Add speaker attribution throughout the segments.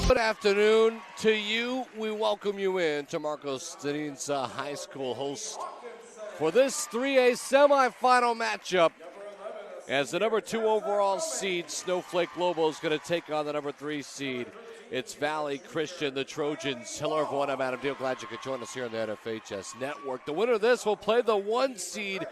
Speaker 1: Good afternoon to you. We welcome you in to Marcos Stenice High School, host for this 3A semifinal matchup as the number 2 overall seed, Snowflake Lobos, is going to take on the number 3 seed. It's Valley Christian, the Trojans. Hello, everyone. I'm Adam Deal. Glad you could join us here on the NFHS Network. The winner of this will play the 1 seed,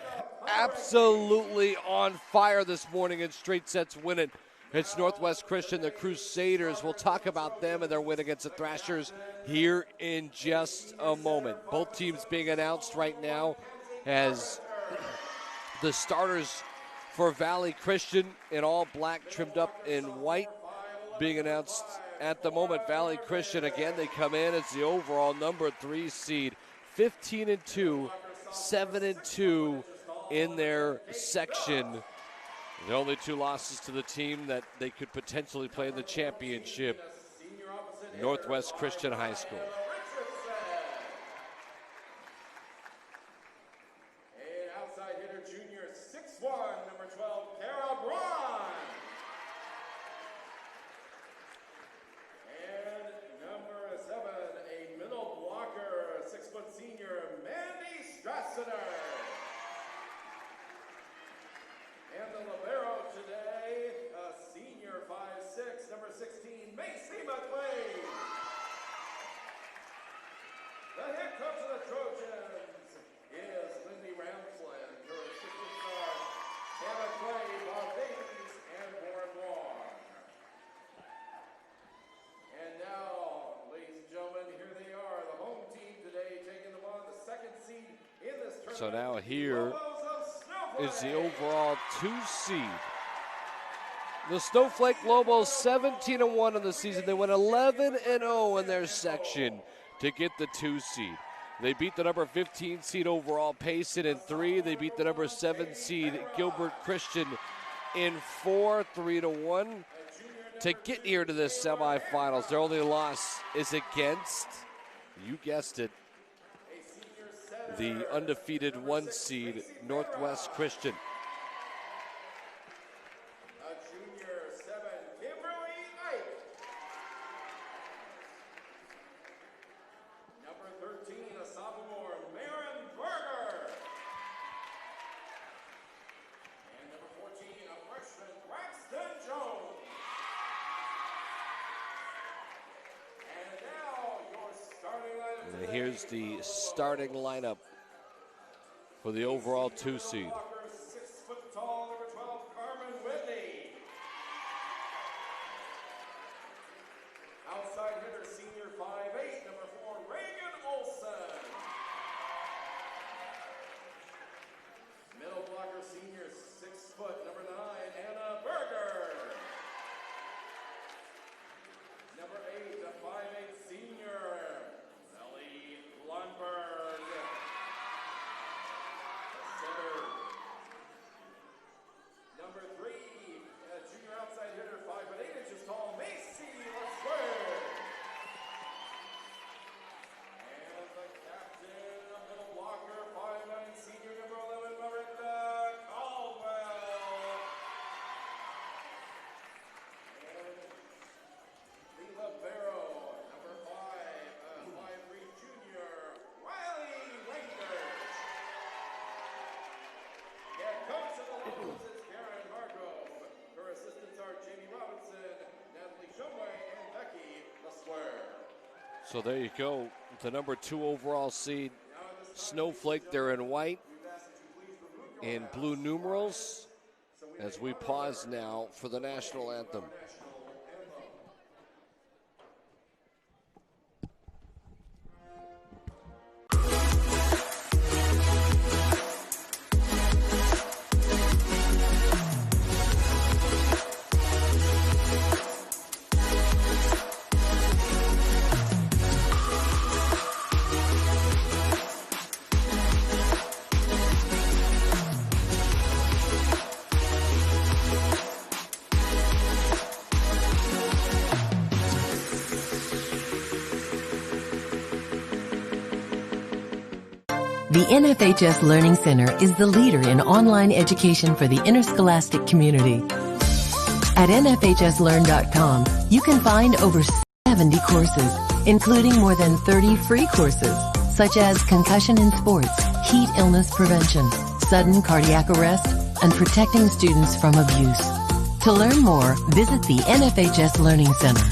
Speaker 1: absolutely on fire this morning in straight sets, win it. It's Northwest Christian, the Crusaders. We'll talk about them and their win against the Thrashers here in just a moment. Both teams being announced right now as the starters for Valley Christian in all black, trimmed up in white, being announced at the moment. Valley Christian, again, they come in as the overall number 3 seed, 15-2, 7-2 in their section. The only 2 losses to the team that they could potentially play in the championship, Northwest Christian High School.
Speaker 2: An outside hitter, junior, 6'1", number 12, Kara Braun. And number 7, a middle blocker, 6-foot senior, Mandy Strassner. And the libero today, a senior, 5'6", number 16, Macy McLean. The head coach of the Trojans is Lindy Ramsland, her assistant stars, Hannah Clay, Bob Davies, and Warren Wong. And now, ladies and gentlemen, here they are, the home team today, taking them on the 2nd seed in this tournament.
Speaker 1: So now here is the overall 2 seed. The Snowflake Lobos 17-1 in the season. They went 11-0 in their section to get the 2 seed. They beat the number 15 seed overall, Payson, in 3. They beat the number 7 seed Gilbert Christian in 4, 3-1 to get here to the semifinals. Their only loss is against, you guessed it, the undefeated 1 seed, Northwest Christian.
Speaker 2: A junior, 7, Kimberly Ike. Number 13, a sophomore, Maren Berger. And number 14, a freshman, Braxton Jones. And now your starting lineup.
Speaker 1: And here's the starting lineup for the overall 2 seed.
Speaker 2: 6 foot tall, number 12, Carmen Whitney. Outside hitter, senior, 5'8", number 4, Reagan Olson. Middle blocker, senior, 6 foot, number 9, Anna Berger. Number 8, a 5'8", senior, Ellie Lundberg. Number 3, a junior outside hitter, 5'8" tall, Macy LaSquare. And the captain, a middle blocker, 5'9", senior, number 11, Miranda Caldwell. And the libero, number 5, a 5'3" junior, Riley Langdon. Head coach of the Lobos is Karen Hargrove. Her assistants are Jamie Robinson, Natalie Shumway, and Becky LaSquare.
Speaker 1: So there you go, the number 2 overall seed, Snowflake. They're in white and blue numerals as we pause now for the national anthem.
Speaker 3: The NFHS Learning Center is the leader in online education for the interscholastic community. At nfhslearn.com, you can find over 70 courses, including more than 30 free courses, such as concussion in sports, heat illness prevention, sudden cardiac arrest, and protecting students from abuse. To learn more, visit the NFHS Learning Center.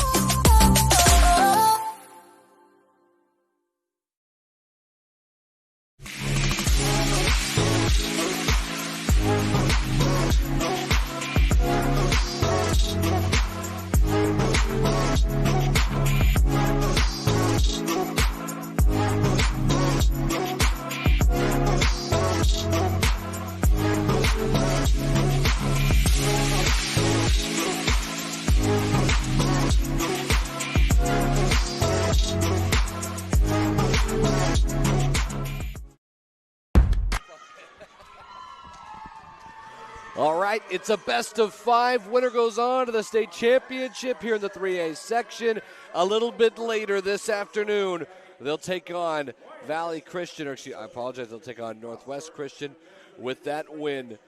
Speaker 1: All right, it's a best of 5. Winner goes on to the state championship here in the 3A section. A little bit later this afternoon, they'll take on Valley Christian, or excuse, I apologize, they'll take on Northwest Christian with that win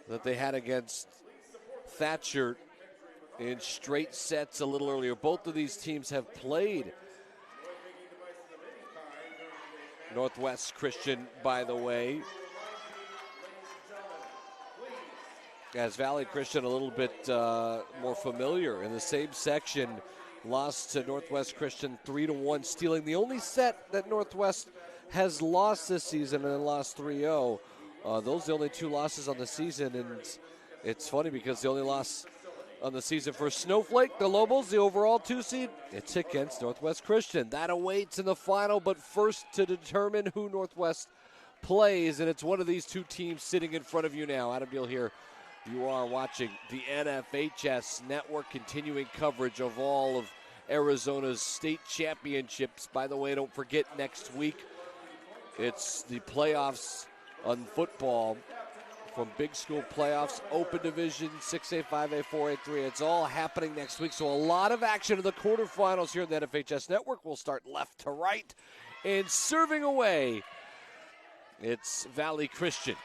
Speaker 1: that they had against Thatcher in straight sets a little earlier. Both of these teams have played Northwest Christian, by the way, as Valley Christian a little bit more familiar in the same section, lost to Northwest Christian 3-1, stealing the only set that Northwest has lost this season, and then lost 3-0. Those are the only 2 losses on the season, and it's funny because the only loss on the season for Snowflake, the Lobos, the overall 2 seed, it's against Northwest Christian. That awaits in the final, but first to determine who Northwest plays, and it's one of these 2 teams sitting in front of you now. Adam Deal here. You are watching the NFHS Network, continuing coverage of all of Arizona's state championships. By the way, don't forget next week, it's the playoffs on football from Big School playoffs, Open Division, 6A, 5A, 4A, 3A. It's all happening next week, so a lot of action in the quarterfinals here in the NFHS Network. We'll start left to right, and serving away, it's Valley Christian.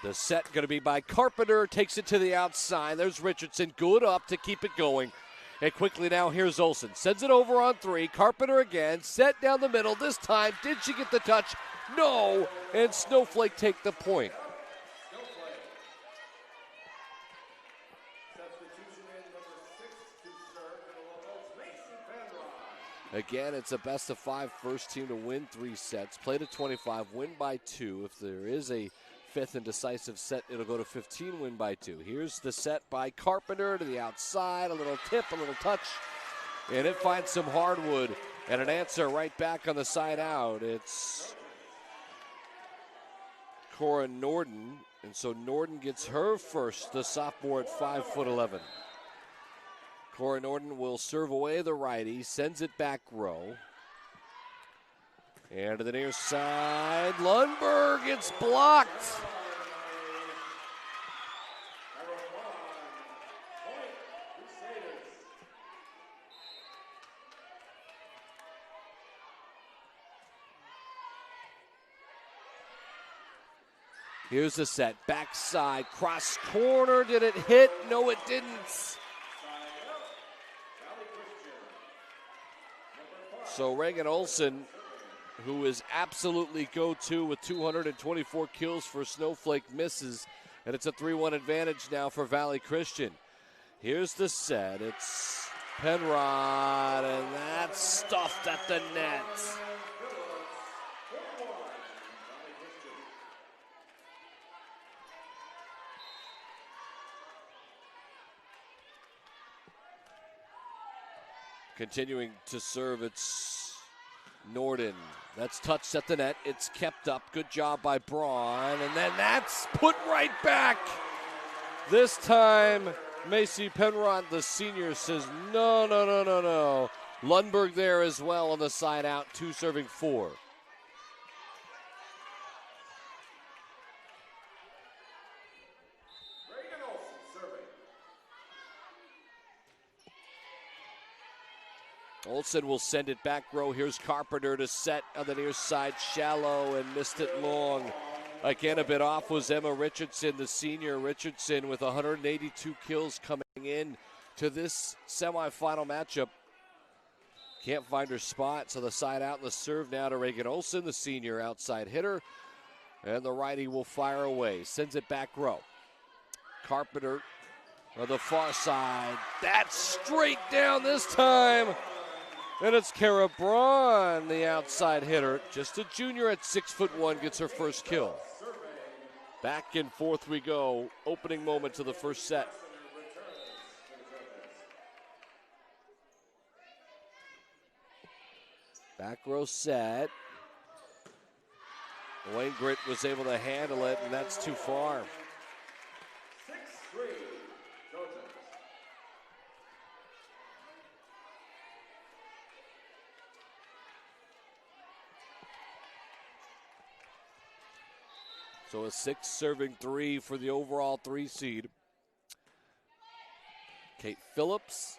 Speaker 1: The set going to be by Carpenter, takes it to the outside. There's Richardson, good up to keep it going. And quickly now, here's Olsen. Sends it over on 3. Carpenter again, set down the middle. This time, did she get the touch? No, and Snowflake take the point. Again, it's a best of 5, first team to win 3 sets. Play to 25, win by 2. If there is a 5th and decisive set, it'll go to 15, win by 2. Here's the set by Carpenter to the outside, a little tip, a little touch, and it finds some hardwood, and an answer right back on the side out. It's Cora Norden, and so Norden gets her first, the sophomore at 5'11". Cora Norden will serve away the righty, sends it back row. And to the near side, Lundberg, it's blocked. Here's the set, backside, cross corner, did it hit? No, it didn't. So Reagan Olsen, who is absolutely go-to with 224 kills for Snowflake, misses, and it's a 3-1 advantage now for Valley Christian. Here's the set. It's Penrod, and that's stuffed at the net. Continuing to serve, it's Norden. That's touched at the net. It's kept up. Good job by Braun. And then that's put right back. This time, Macy Penrod, the senior, says no, no, no, no, no. Lundberg there as well on the side out, 2 serving 4. Olsen will send it back row. Here's Carpenter to set on the near side, shallow, and missed it long. Again, a bit off was Emma Richardson, the senior. Richardson with 182 kills coming in to this semifinal matchup Can't find her spot, so the side out and the serve now to Reagan Olson, the senior outside hitter. And the righty will fire away. Sends it back row. Carpenter on the far side. That's straight down this time. And it's Kara Braun, the outside hitter. Just a junior at 6'1", gets her first kill. Back and forth we go. Opening moments of the first set. Back row set. Wayne Grit was able to handle it, and that's too far.
Speaker 2: 6-3, Trojans.
Speaker 1: So a 6 serving 3 for the overall 3 seed. Kate Phillips.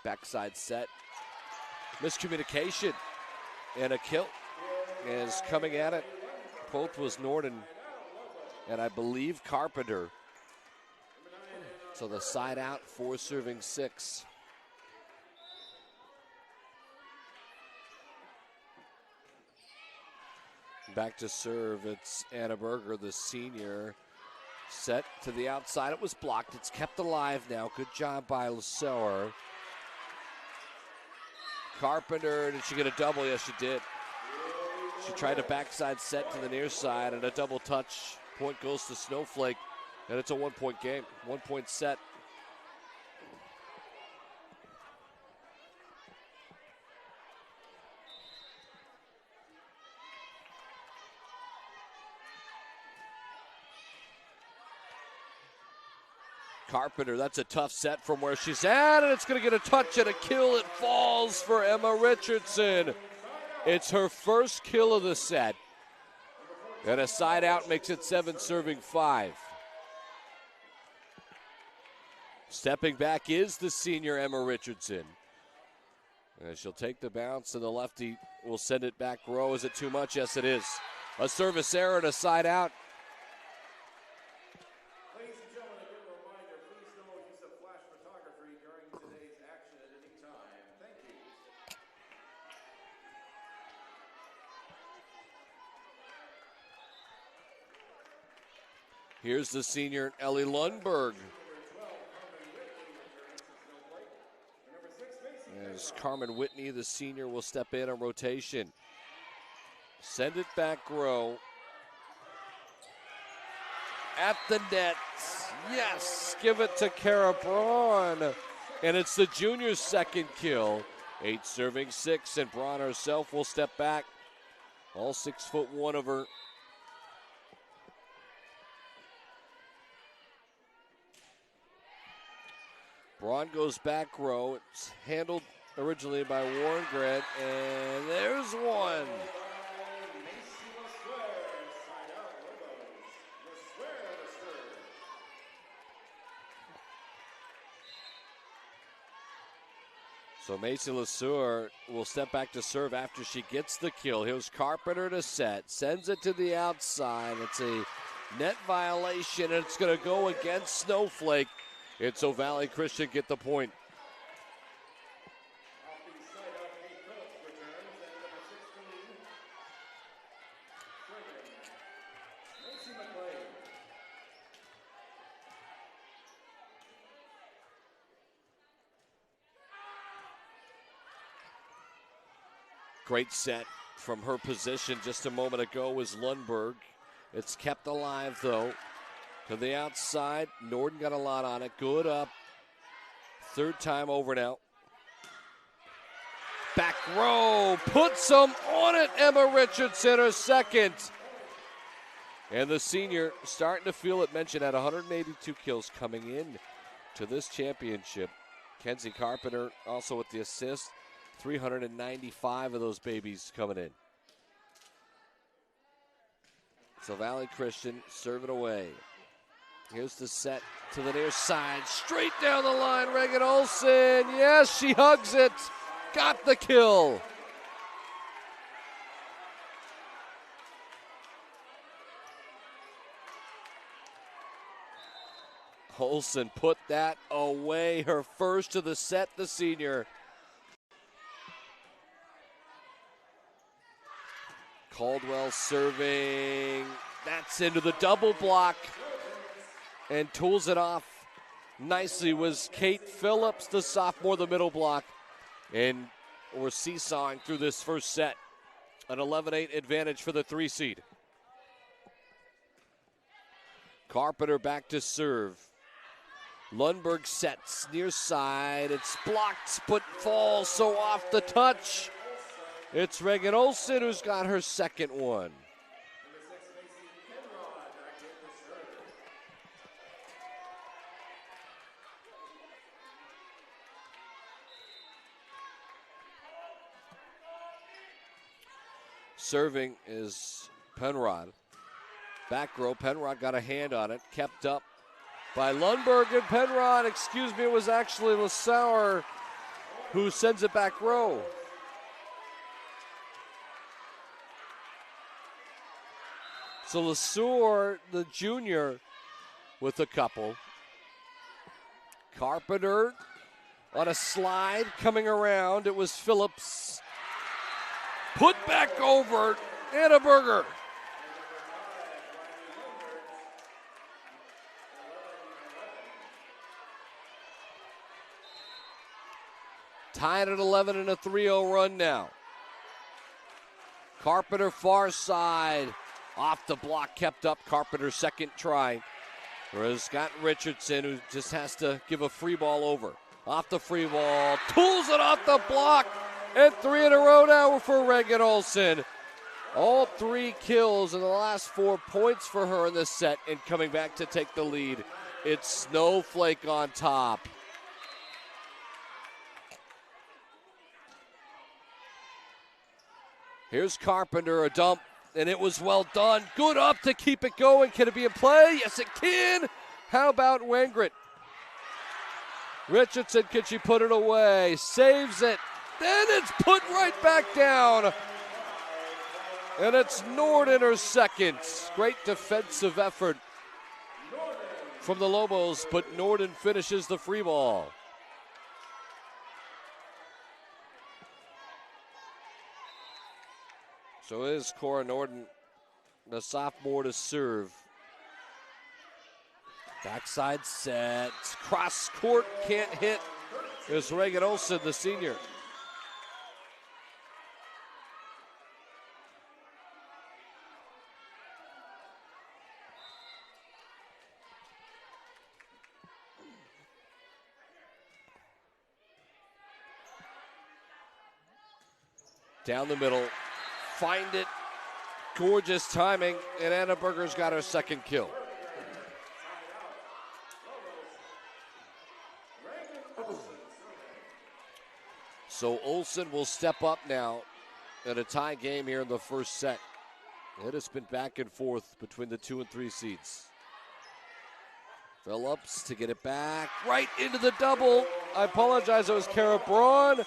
Speaker 1: Backside set. Miscommunication and a kill is coming at it. Both was Norden and I believe Carpenter. So the side out, 4 serving 6. Back to serve, it's Anna Berger, the senior. Set to the outside, it was blocked. It's kept alive now. Good job by Lasauer. Carpenter, did she get a double? Yes, she did. She tried a backside set to the near side and a double touch. Point goes to Snowflake, and it's a 1-point game, 1-point set. Carpenter, that's a tough set from where she's at, and it's going to get a touch and a kill. It falls for Emma Richardson. It's her first kill of the set. And a side out makes it 7 serving 5. Stepping back is the senior Emma Richardson. And she'll take the bounce, and the lefty will send it back row. Is it too much? Yes, it is. A service error and a side out.
Speaker 2: Ladies and gentlemen, a good reminder, please no use of flash photography during today's action at any time. Thank you.
Speaker 1: Here's the senior Ellie Lundberg. As Carmen Whitney, the senior, will step in on rotation. Send it back row. At the net. Yes, give it to Kara Braun. And it's the junior's second kill. 8 serving 6, and Braun herself will step back. All 6'1" of her. Braun goes back row. It's handled originally by Warren Gret, and there's one. So Macy Lesueur will step back to serve after she gets the kill. Here's Carpenter to set. Sends it to the outside. It's a net violation, and it's going to go against Snowflake. It's O'Valley Christian get the point. Great set from her position just a moment ago was Lundberg. It's kept alive, though. To the outside, Norden got a lot on it. Good up. Third time over now. Back row, put some on it. Emma Richardson, her second. And the senior starting to feel it. Mentioned at 182 kills coming in to this championship. Kenzie Carpenter also with the assist. 395 of those babies coming in. So Valley Christian serving away. Here's the set to the near side. Straight down the line, Reagan Olson. Yes, she hugs it. Got the kill. Olson put that away. Her first of the set, the senior. Caldwell serving. That's into the double block. And tools it off nicely was Kate Phillips, the sophomore, the middle block. And we're seesawing through this first set. An 11-8 advantage for the 3 seed. Carpenter back to serve. Lundberg sets near side. It's blocked, but falls so off the touch. It's Reagan Olson who's got her second one. Serving is Penrod. Back row, Penrod got a hand on it, kept up by Lundberg, and Penrod, it was actually LaSauer who sends it back row. So LaSauer, the junior, with a couple. Carpenter on a slide coming around. It was Phillips. Put back over, Anna Berger. Tied at 11 in a 3-0 run now. Carpenter far side. Off the block, kept up. Carpenter's second try. Whereas Scott Richardson, who just has to give a free ball over. Off the free ball, tools it off the block. And 3 in a row now for Reagan Olson. All 3 kills in the last 4 points for her in this set, and coming back to take the lead. It's Snowflake on top. Here's Carpenter, a dump, and it was well done. Good up to keep it going. Can it be in play? Yes, it can. How about Wengert? Richardson, can she put it away? Saves it. Then it's put right back down. And it's Norden her second. Great defensive effort from the Lobos, but Norden finishes the free ball. So it is Cora Norden, the sophomore, to serve. Backside set. Cross court, can't hit. It's Reagan Olson, the senior. Down the middle, find it, gorgeous timing, and Anna Berger's got her second kill. So Olson will step up now in a tie game here in the first set. It has been back and forth between the 2 and 3 seeds. Phillips to get it back, right into the double. I apologize, it was Kara Braun.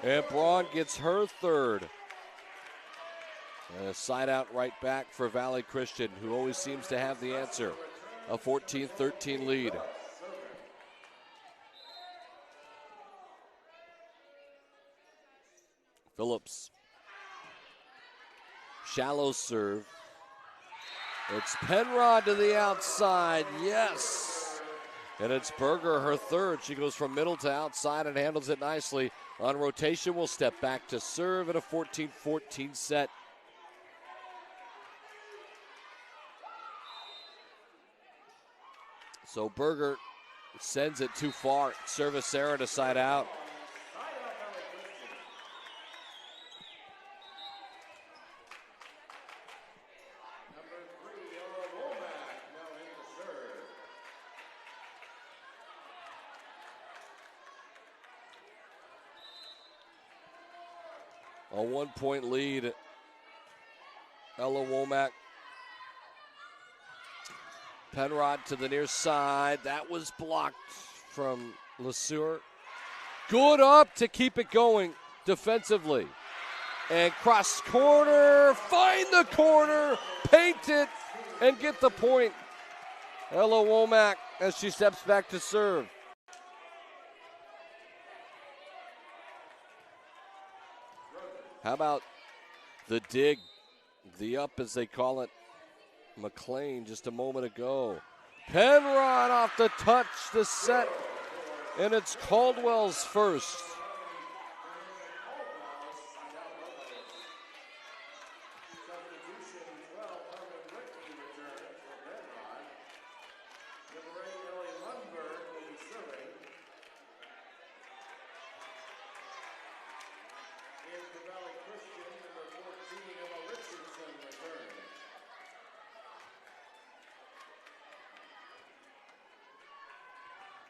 Speaker 1: And Braun gets her third. And a side out right back for Valley Christian, who always seems to have the answer. A 14-13 lead. Phillips. Shallow serve. It's Penrod to the outside. Yes. And it's Berger, her third. She goes from middle to outside and handles it nicely. On rotation, will step back to serve at a 14-14 set. So Berger sends it too far. Service error to side out. A 1-point lead. Ella Womack. Penrod to the near side. That was blocked from LaSauer. Good up to keep it going defensively. And cross corner. Find the corner. Paint it. And get the point. Ella Womack as she steps back to serve. How about the dig the up, as they call it, McLean just a moment ago. Penrod off the touch, the set, and it's Caldwell's first.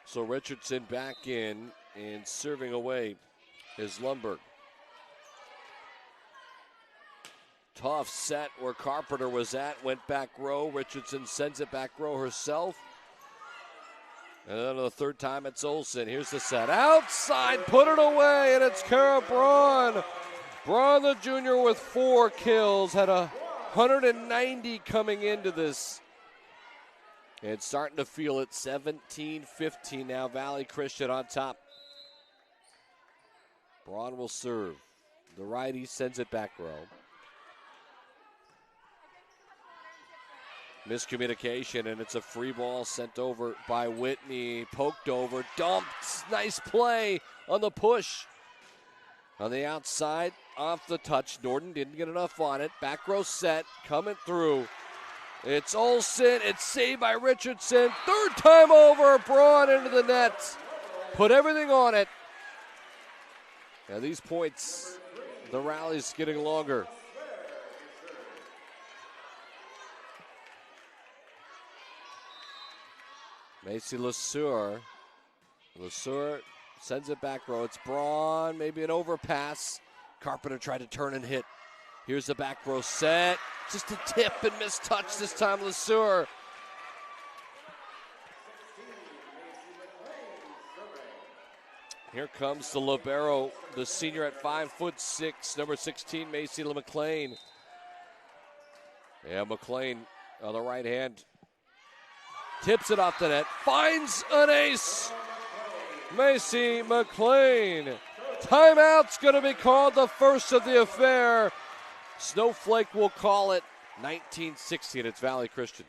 Speaker 1: So Richardson back in and serving away is Lundberg. Tough set where Carpenter was at, went back row. Richardson sends it back row herself. And then the third time it's Olsen. Here's the set. Outside, put it away, and it's Kara Braun. Braun the junior with 4 kills, had 190 coming into this. And starting to feel it, 17-15 now, Valley Christian on top. Braun will serve. The righty sends it back row. Miscommunication, and it's a free ball sent over by Whitney. Poked over, dumped. Nice play on the push. On the outside, off the touch. Norden didn't get enough on it. Back row set, coming through. It's Olsen. It's saved by Richardson. Third time over. Braun into the net. Put everything on it. Now these points, the rally's getting longer. Macy LeSueur. LeSueur sends it back row. It's Braun. Maybe an overpass. Carpenter tried to turn and hit. Here's the back row set. Just a tip and missed touch this time, LeSueur. Here comes the libero, the senior at 5'6", number 16, Macy McLean. Yeah, McLean on the right hand. Tips it off the net. Finds an ace. Macy McLean. Timeout's going to be called, the first of the affair. Snowflake will call it 19-16. It's Valley Christian.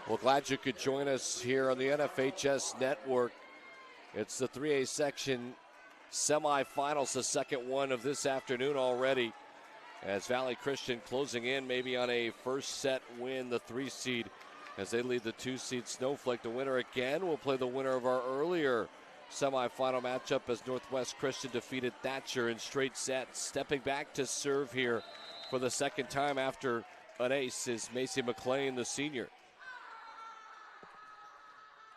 Speaker 1: Well, glad you could join us here on the NFHS Network. It's the 3A section semifinals, the second one of this afternoon already. As Valley Christian closing in maybe on a first set win, the 3 seed, as they lead the 2 seed Snowflake. The winner again will play the winner of our earlier semifinal matchup as Northwest Christian defeated Thatcher in straight sets. Stepping back to serve here for the second time after an ace is Macy McLean, the senior.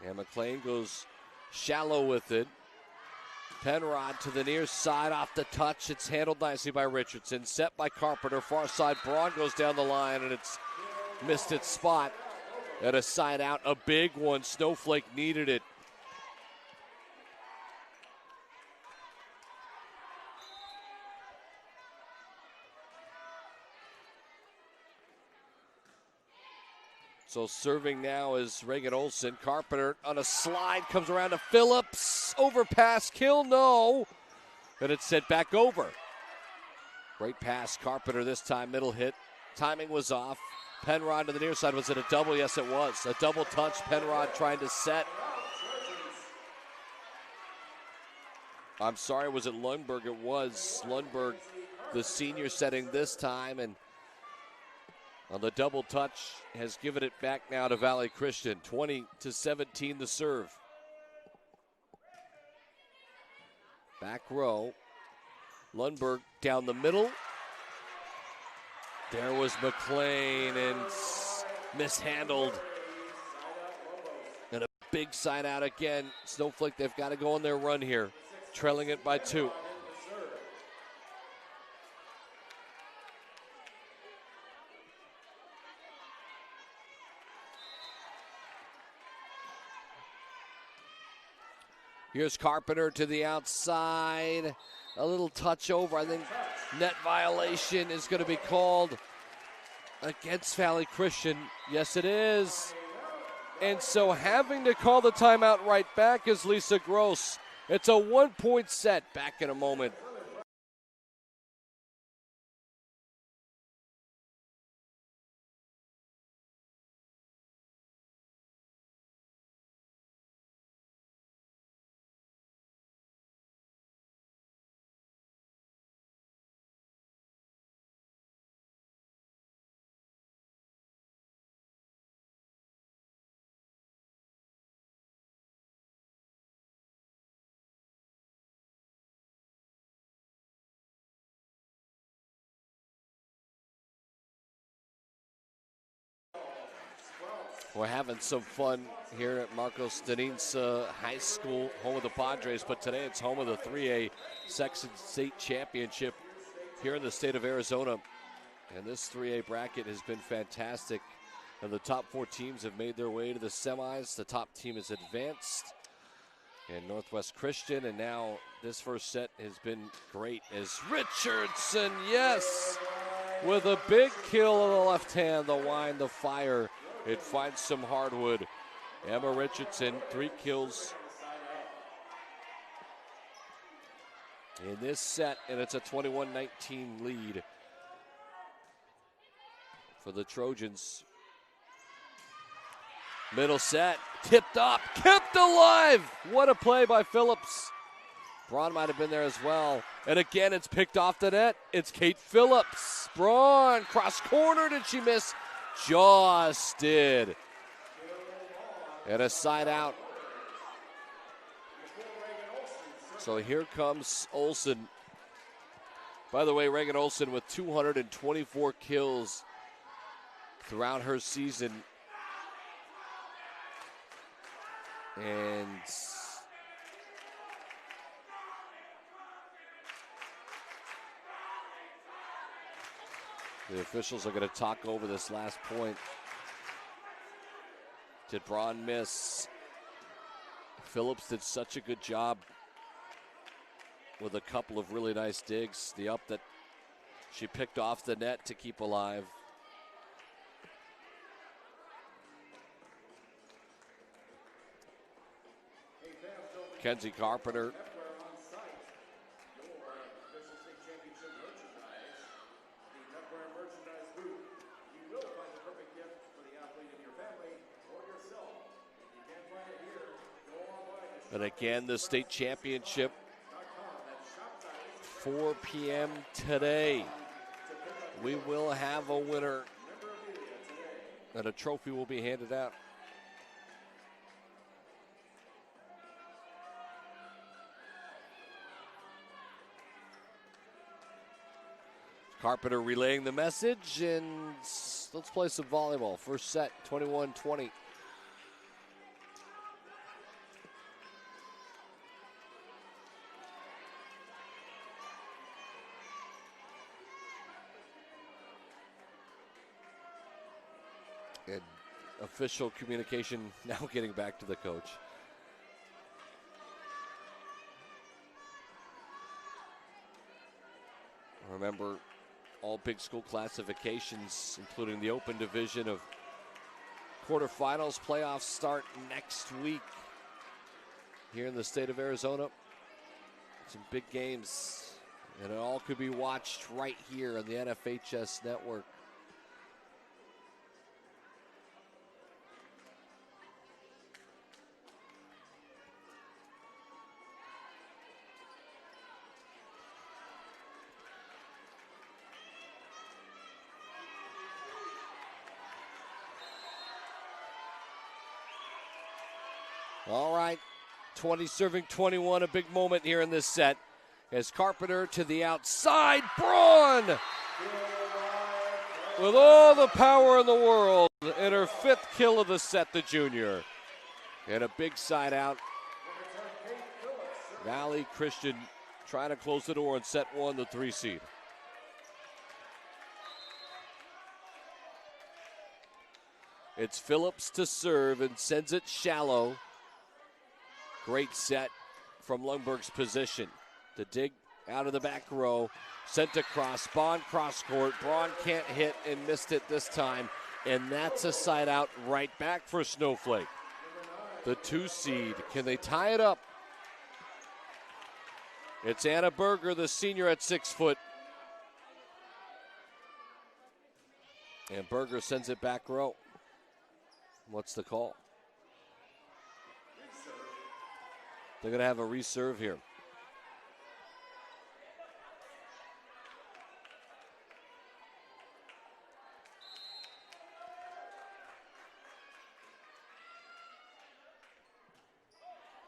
Speaker 1: And McLean goes shallow with it. Penrod to the near side off the touch. It's handled nicely by Richardson. Set by Carpenter. Far side. Braun goes down the line, and it's missed its spot. At a side out. A big one. Snowflake needed it. So serving now is Reagan Olsen. Carpenter on a slide, comes around to Phillips. Overpass, kill, no. And it's sent back over. Great pass, Carpenter this time, middle hit. Timing was off. Penrod to the near side. Was it a double? Yes, it was. A double touch. Penrod trying to set. I'm sorry, was it Lundberg? It was Lundberg, the senior, setting this time. And on the double touch, has given it back now to Valley Christian. 20-17 the serve. Back row. Lundberg down the middle. There was McLean and mishandled. And big side out again. Snowflake, they've got to go on their run here, trailing it by 2. Here's Carpenter to the outside. A little touch over. I think net violation is going to be called against Valley Christian. Yes, it is. And so having to call the timeout right back is Lisa Gross. It's a 1-point set. Back in a moment. We're having some fun here at Marcos Stenice High School, home of the Padres, but today it's home of the 3A Section State Championship here in the state of Arizona. And this 3A bracket has been fantastic. And the top 4 teams have made their way to the semis. The top team is advanced in Northwest Christian, and now this first set has been great as Richardson, yes, with a big kill on the left hand, the wind, the fire. It finds some hardwood. Emma Richardson, 3 kills in this set, and it's a 21-19 lead for the Trojans. Middle set, tipped up, kept alive. What a play by Phillips. Braun might have been there as well. And again, it's picked off the net. It's Kate Phillips. Braun, cross corner, did she miss? Just did. And a side out. So here comes Olsen. By the way, Reagan Olsen with 224 kills throughout her season. And the officials are going to talk over this last point. Did Braun miss? Phillips did such a good job with a couple of really nice digs. The up that she picked off the net to keep alive. Kenzie Carpenter. And again, the state championship, 4 p.m. today. We will have a winner, and a trophy will be handed out. Carpenter relaying the message, and let's play some volleyball. First set, 21-20. And official communication now getting back to the coach. Remember, all big school classifications, including the open division of quarterfinals, playoffs start next week here in the state of Arizona. Some big games, and it all could be watched right here on the NFHS network. All right, 20 serving 21, a big moment here in this set. As Carpenter to the outside, Braun with all the power in the world, and her 5th kill of the set, the junior. And a big side out. Valley Christian trying to close the door on set one, the 3 seed. It's Phillips to serve and sends it shallow. Great set from Lundberg's position. To dig out of the back row. Sent across. Bond cross court. Braun can't hit and missed it this time. And that's a side out right back for Snowflake. The 2 seed. Can they tie it up? It's Anna Berger, the senior at 6 foot. And Berger sends it back row. What's the call? They're going to have a reserve here.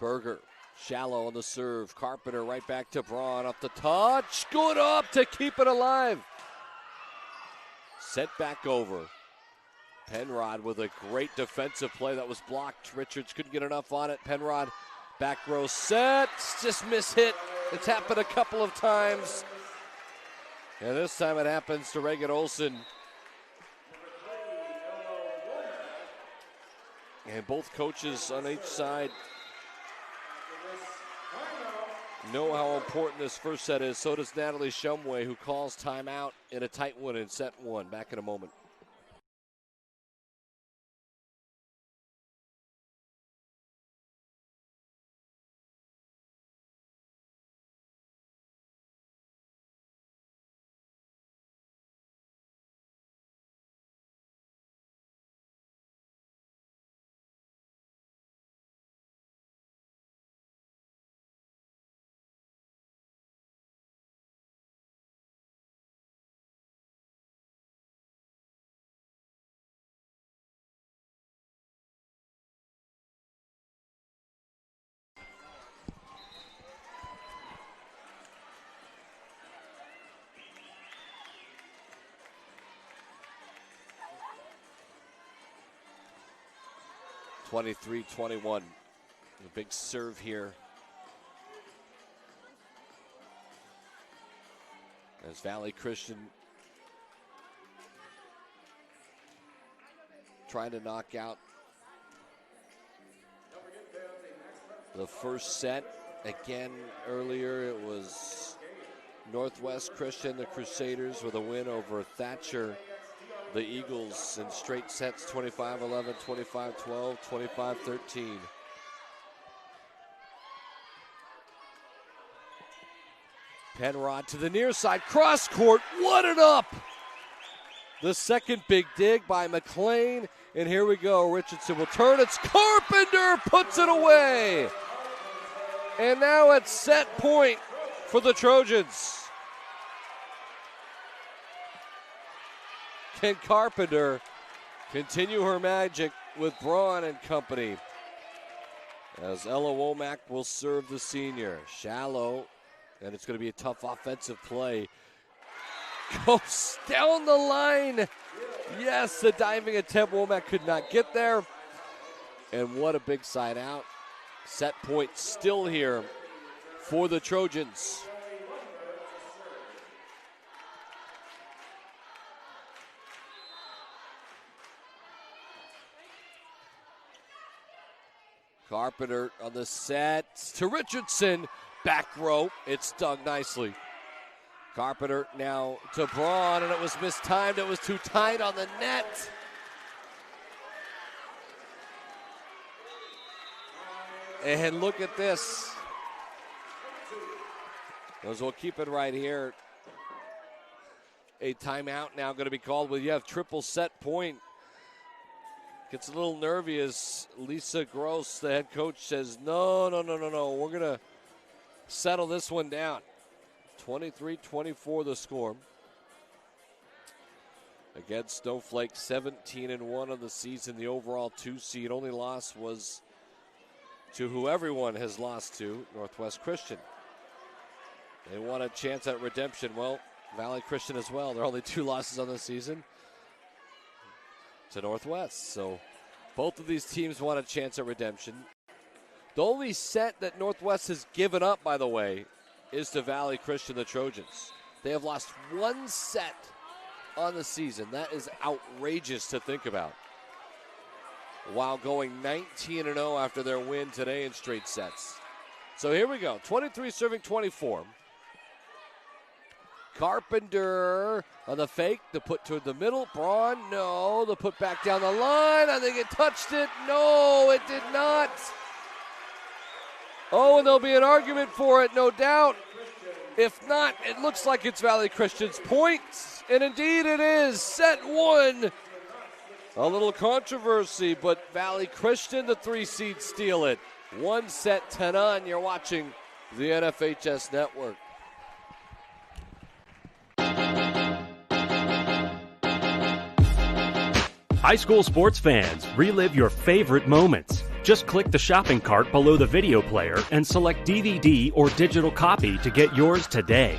Speaker 1: Berger, shallow on the serve. Carpenter right back to Braun. Up the touch. Good up to keep it alive. Sent back over. Penrod with a great defensive play that was blocked. Richards couldn't get enough on it. Penrod, back row set. Just mishit. It's happened a couple of times. And this time it happens to Reagan Olson. And both coaches on each side know how important this first set is. So does Natalie Shumway, who calls timeout in a tight one in set one. Back in a moment. (23-21). A big serve here. As Valley Christian trying to knock out the first set. Again, earlier it was Northwest Christian, the Crusaders, with a win over Thatcher. The Eagles in straight sets, 25-11, 25-12, 25-13. Penrod to the near side, cross court, what it up! The second big dig by McLean, and here we go. Richardson will turn, it's Carpenter, puts it away! And now it's set point for the Trojans. Can Carpenter continue her magic with Braun and company? As Ella Womack will serve the senior. Shallow, and it's going to be a tough offensive play. Goes down the line. Yes, the diving attempt. Womack could not get there. And what a big side out. Set point still here for the Trojans. Carpenter on the set to Richardson. Back row. It's dug nicely. Carpenter now to Braun, and it was mistimed. It was too tight on the net. And look at this. As we'll keep it right here. A timeout now going to be called. Well, you have triple set point. Gets a little nervy as Lisa Gross, the head coach, says, no. We're going to settle this one down. 23-24 the score. Against Snowflake, 17-1 on the season, the overall 2 seed. Only loss was to who everyone has lost to, Northwest Christian. They want a chance at redemption. Well, Valley Christian as well. There are only 2 losses on the season to Northwest. So Both of these teams want a chance at redemption. The only set that Northwest has given up, by the way, is to Valley Christian, the Trojans. They have lost one set on the season. That is outrageous to think about. While going 19-0 after their win today in straight sets. So here we go. 23 serving 24. Carpenter on the fake. The put toward the middle. Braun, no. The put back down the line. I think it touched it. No, it did not. Oh, and there'll be an argument for it, no doubt. If not, it looks like it's Valley Christian's points. And indeed it is. Set one. A little controversy, but Valley Christian, the 3 seed, steal it. 1-0. You're watching the NFHS Network.
Speaker 4: High school sports fans, relive your favorite moments. Just click the shopping cart below the video player and select DVD or digital copy to get yours today.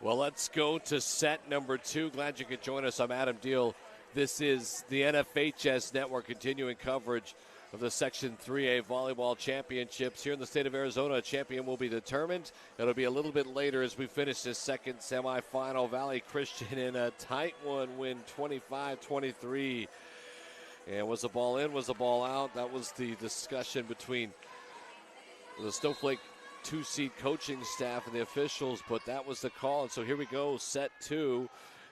Speaker 1: Well, let's go to set number 2. Glad you could join us. I'm Adam Deal. This is the NFHS Network continuing coverage of the Section 3A Volleyball Championships. Here in the state of Arizona, a champion will be determined. It'll be a little bit later as we finish this second semifinal. Valley Christian in a tight one, win 25-23. And was the ball in, was the ball out? That was the discussion between the Snowflake 2-seed coaching staff and the officials, but that was the call. And so here we go, set 2,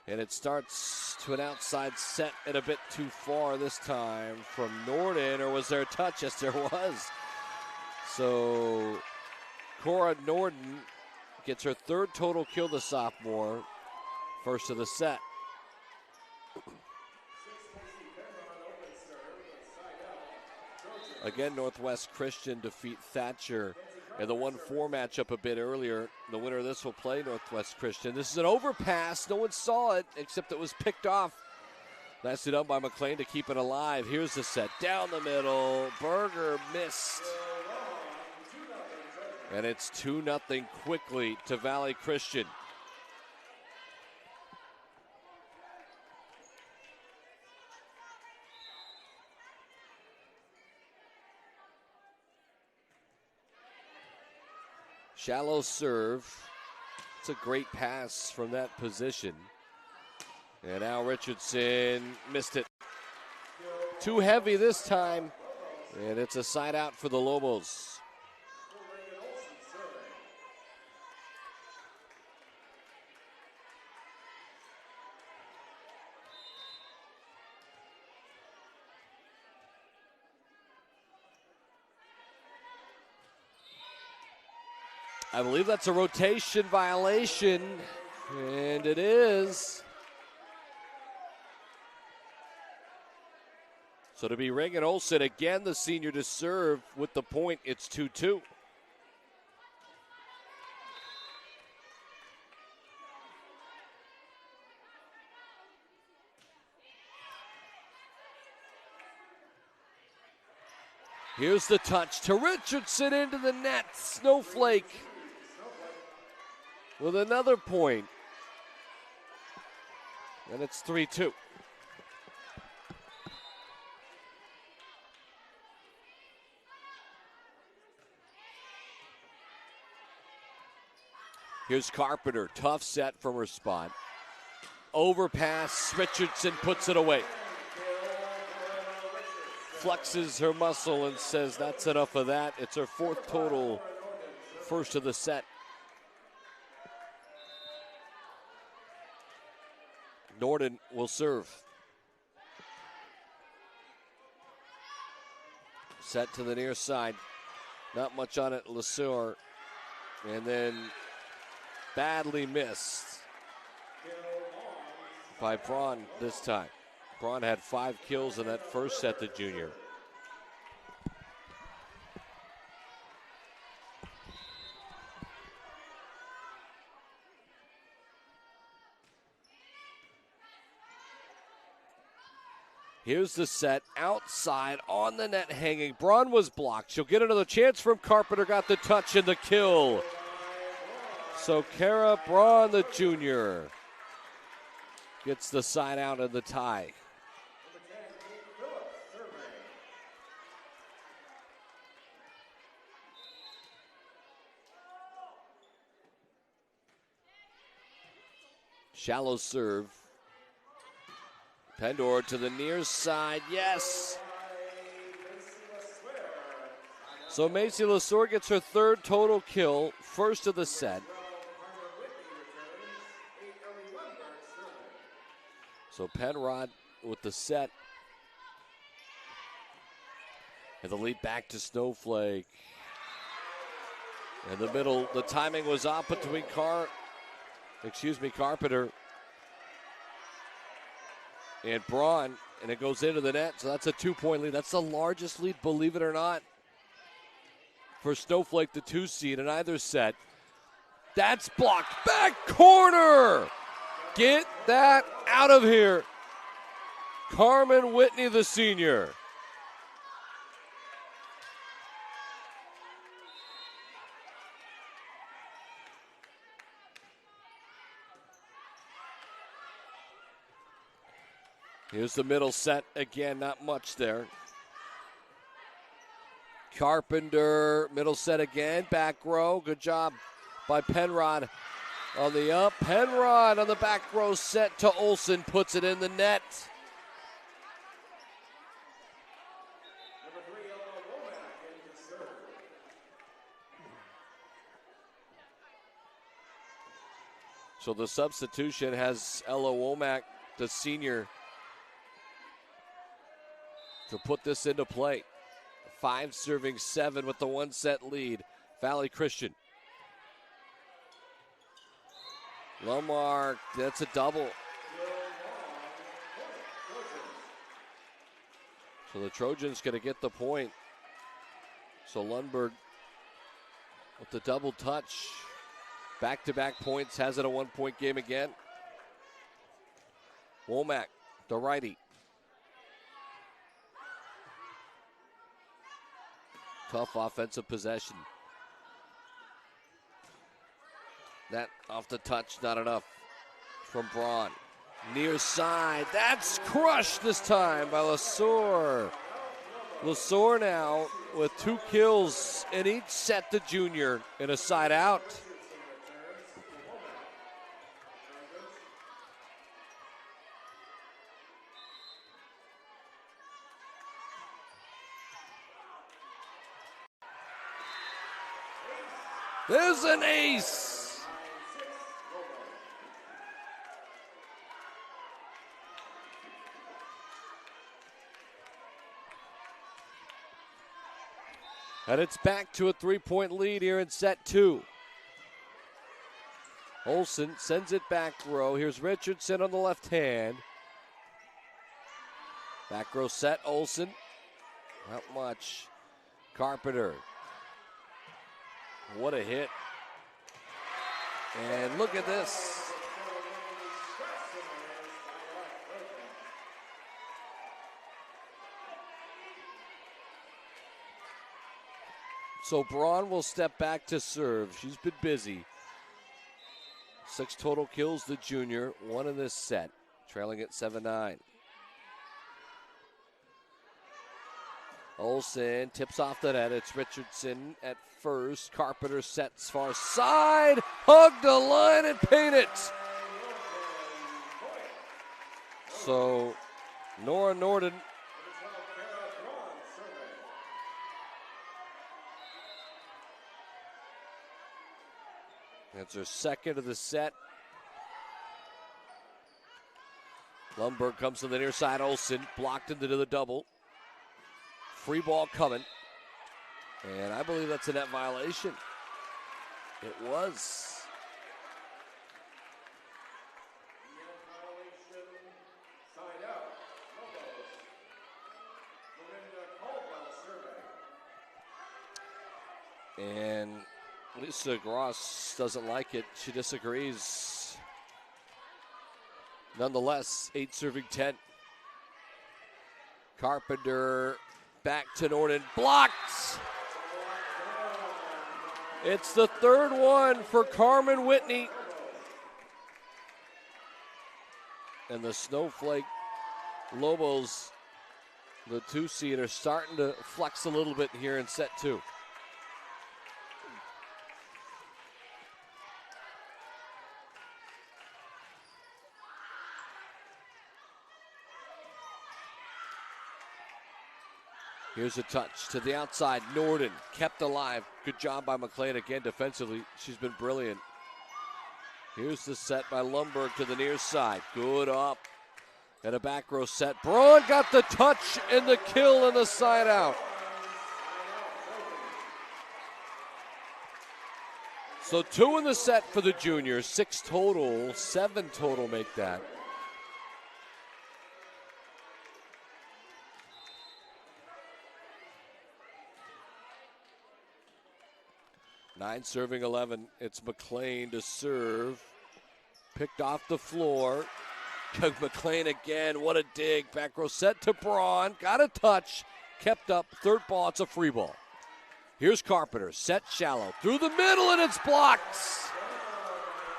Speaker 1: and it starts to an outside set and a bit too far this time from Norden. Or was there a touch? Yes, there was. So Cora Norden gets her 3rd total kill, the sophomore, first of the set. Again, Northwest Christian defeat Thatcher in the 1-4 matchup a bit earlier. The winner of this will play Northwest Christian. This is an overpass. No one saw it, except it was picked off. Nicely done by McLean to keep it alive. Here's the set. Down the middle. Berger missed. And it's 2-0 quickly to Valley Christian. Shallow serve. It's a great pass from that position. And Al Richardson missed it. Too heavy this time, and it's a side out for the Lobos. I believe that's a rotation violation, and it is. So to be Reagan Olson, again the senior to serve with the point, it's 2-2. Here's the touch to Richardson into the net. Snowflake with another point. And it's 3-2. Here's Carpenter. Tough set from her spot. Overpass. Richardson puts it away. Flexes her muscle and says that's enough of that. It's her fourth total, first of the set. Norden will serve. Set to the near side. Not much on it, Lesueur. And then badly missed by Braun this time. Braun had 5 kills in that first set, the junior. Here's the set, outside, on the net hanging. Braun was blocked. She'll get another chance from Carpenter, got the touch and the kill. So Kara Braun, the junior, gets the side out of the tie. Shallow serve. Pendor to the near side, yes. So Macy Lesueur gets her third total kill, first of the set. So Penrod with the set. And the lead back to Snowflake. In the middle, the timing was off between Carpenter and Braun, and it goes into the net, so that's a 2-point lead. That's the largest lead, believe it or not, for Snowflake, the 2 seed in either set. That's blocked. Back corner! Get that out of here. Carmen Whitney, the senior. Here's the middle set. Again, not much there. Carpenter, middle set again. Back row. Good job by Penrod on the up. Penrod on the back row set to Olson. Puts it in the net. So the substitution has Ella Womack, the senior, to put this into play. 5 serving 7 with the 1-set lead. Valley Christian. Lomark, that's a double. So the Trojans going to get the point. So Lundberg with the double touch. Back-to-back points, has it a 1-point game again. Womack, the righty. Tough offensive possession. That off the touch, not enough from Braun. Near side, that's crushed this time by Lesueur. Lesueur now with 2 kills in each set, the junior, in a side out. There's an ace. And it's back to a 3-point lead here in set 2. Olsen sends it back row. Here's Richardson on the left hand. Back row set, Olsen. Not much. Carpenter. What a hit. And look at this. So Braun will step back to serve. She's been busy. 6 total kills, the junior. 1 in this set. Trailing at 7-9. Olsen tips off the net. It's Richardson at first. Carpenter sets far side. Hug the line and paint it. So Nora Norden that's her second of the set. Lundberg comes to the near side. Olsen blocked into the double. Free ball coming. And I believe that's a net violation. It was. And Lisa Gross doesn't like it. She disagrees. Nonetheless, 8 serving 10. Carpenter back to Norden. Blocked! It's the third one for Carmen Whitney. And the Snowflake Lobos, the 2-seed, are starting to flex a little bit here in set 2. Here's a touch to the outside. Norden kept alive. Good job by McLean again defensively. She's been brilliant. Here's the set by Lundberg to the near side. Good up. And a back row set. Braun got the touch and the kill and the side out. So 2 in the set for the juniors. 6 total. 7 total make that. Nine serving 11. It's McLean to serve. Picked off the floor. McLean again. What a dig. Back row set to Braun. Got a touch. Kept up. Third ball. It's a free ball. Here's Carpenter. Set shallow. Through the middle and it's blocked.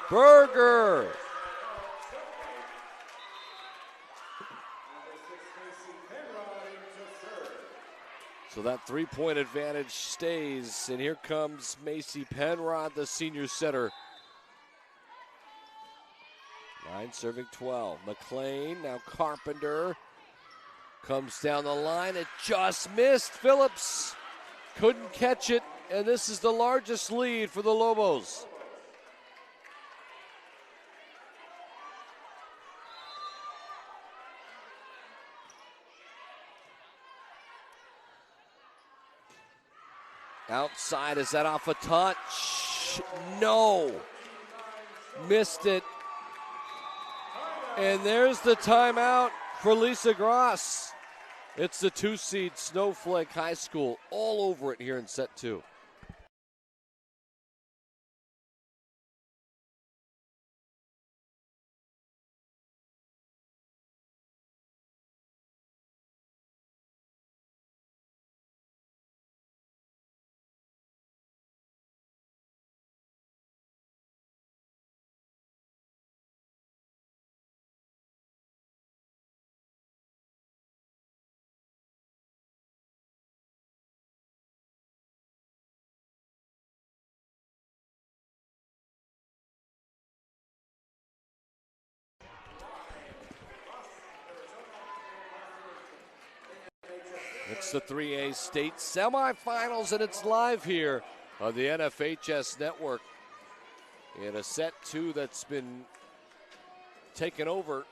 Speaker 1: Berger. So that 3-point advantage stays. And here comes Macy Penrod, the senior setter. 9 serving 12. McLean, now Carpenter. Comes down the line. It just missed. Phillips couldn't catch it. And this is the largest lead for the Lobos. Outside, is that off a touch? No. Missed it. And there's the timeout for Lisa Gross. It's the 2-seed Snowflake High School all over it here in set 2. It's the 3A state semifinals, and it's live here of the NFHS network. In a set 2 that's been taken over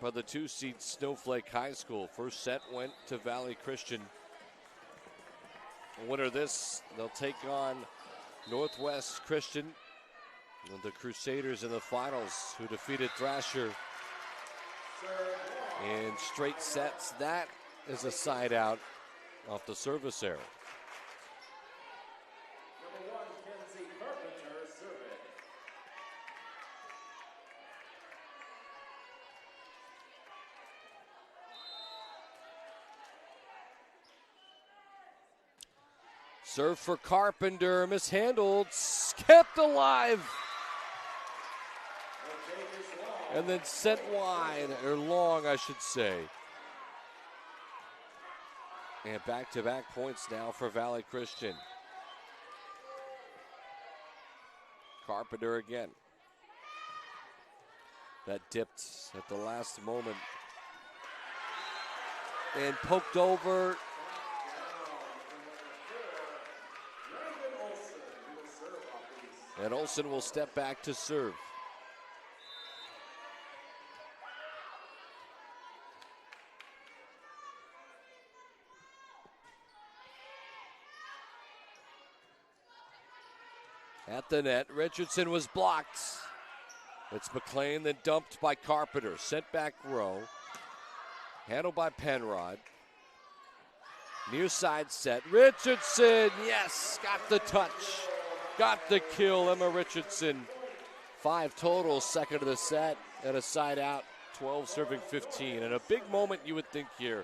Speaker 1: by the 2-seed Snowflake High School. First set went to Valley Christian. Winner of this, they'll take on Northwest Christian, and the Crusaders in the finals, who defeated Thrasher in straight sets. That is a side out off the service error.
Speaker 2: Number 1, Kenzie Carpenter, serving.
Speaker 1: Serve for Carpenter, mishandled, kept alive. And then sent wide, or long, I should say. And back-to-back points now for Valley Christian. Carpenter again. That dipped at the last moment. And poked over. And Olsen will step back to serve. At the net, Richardson was blocked. It's McLean, then dumped by Carpenter. Sent back row. Handled by Penrod. Near side set. Richardson, yes, got the touch. Got the kill, Emma Richardson. 5 total, second of the set, and a side out, 12 serving 15. And a big moment, you would think, here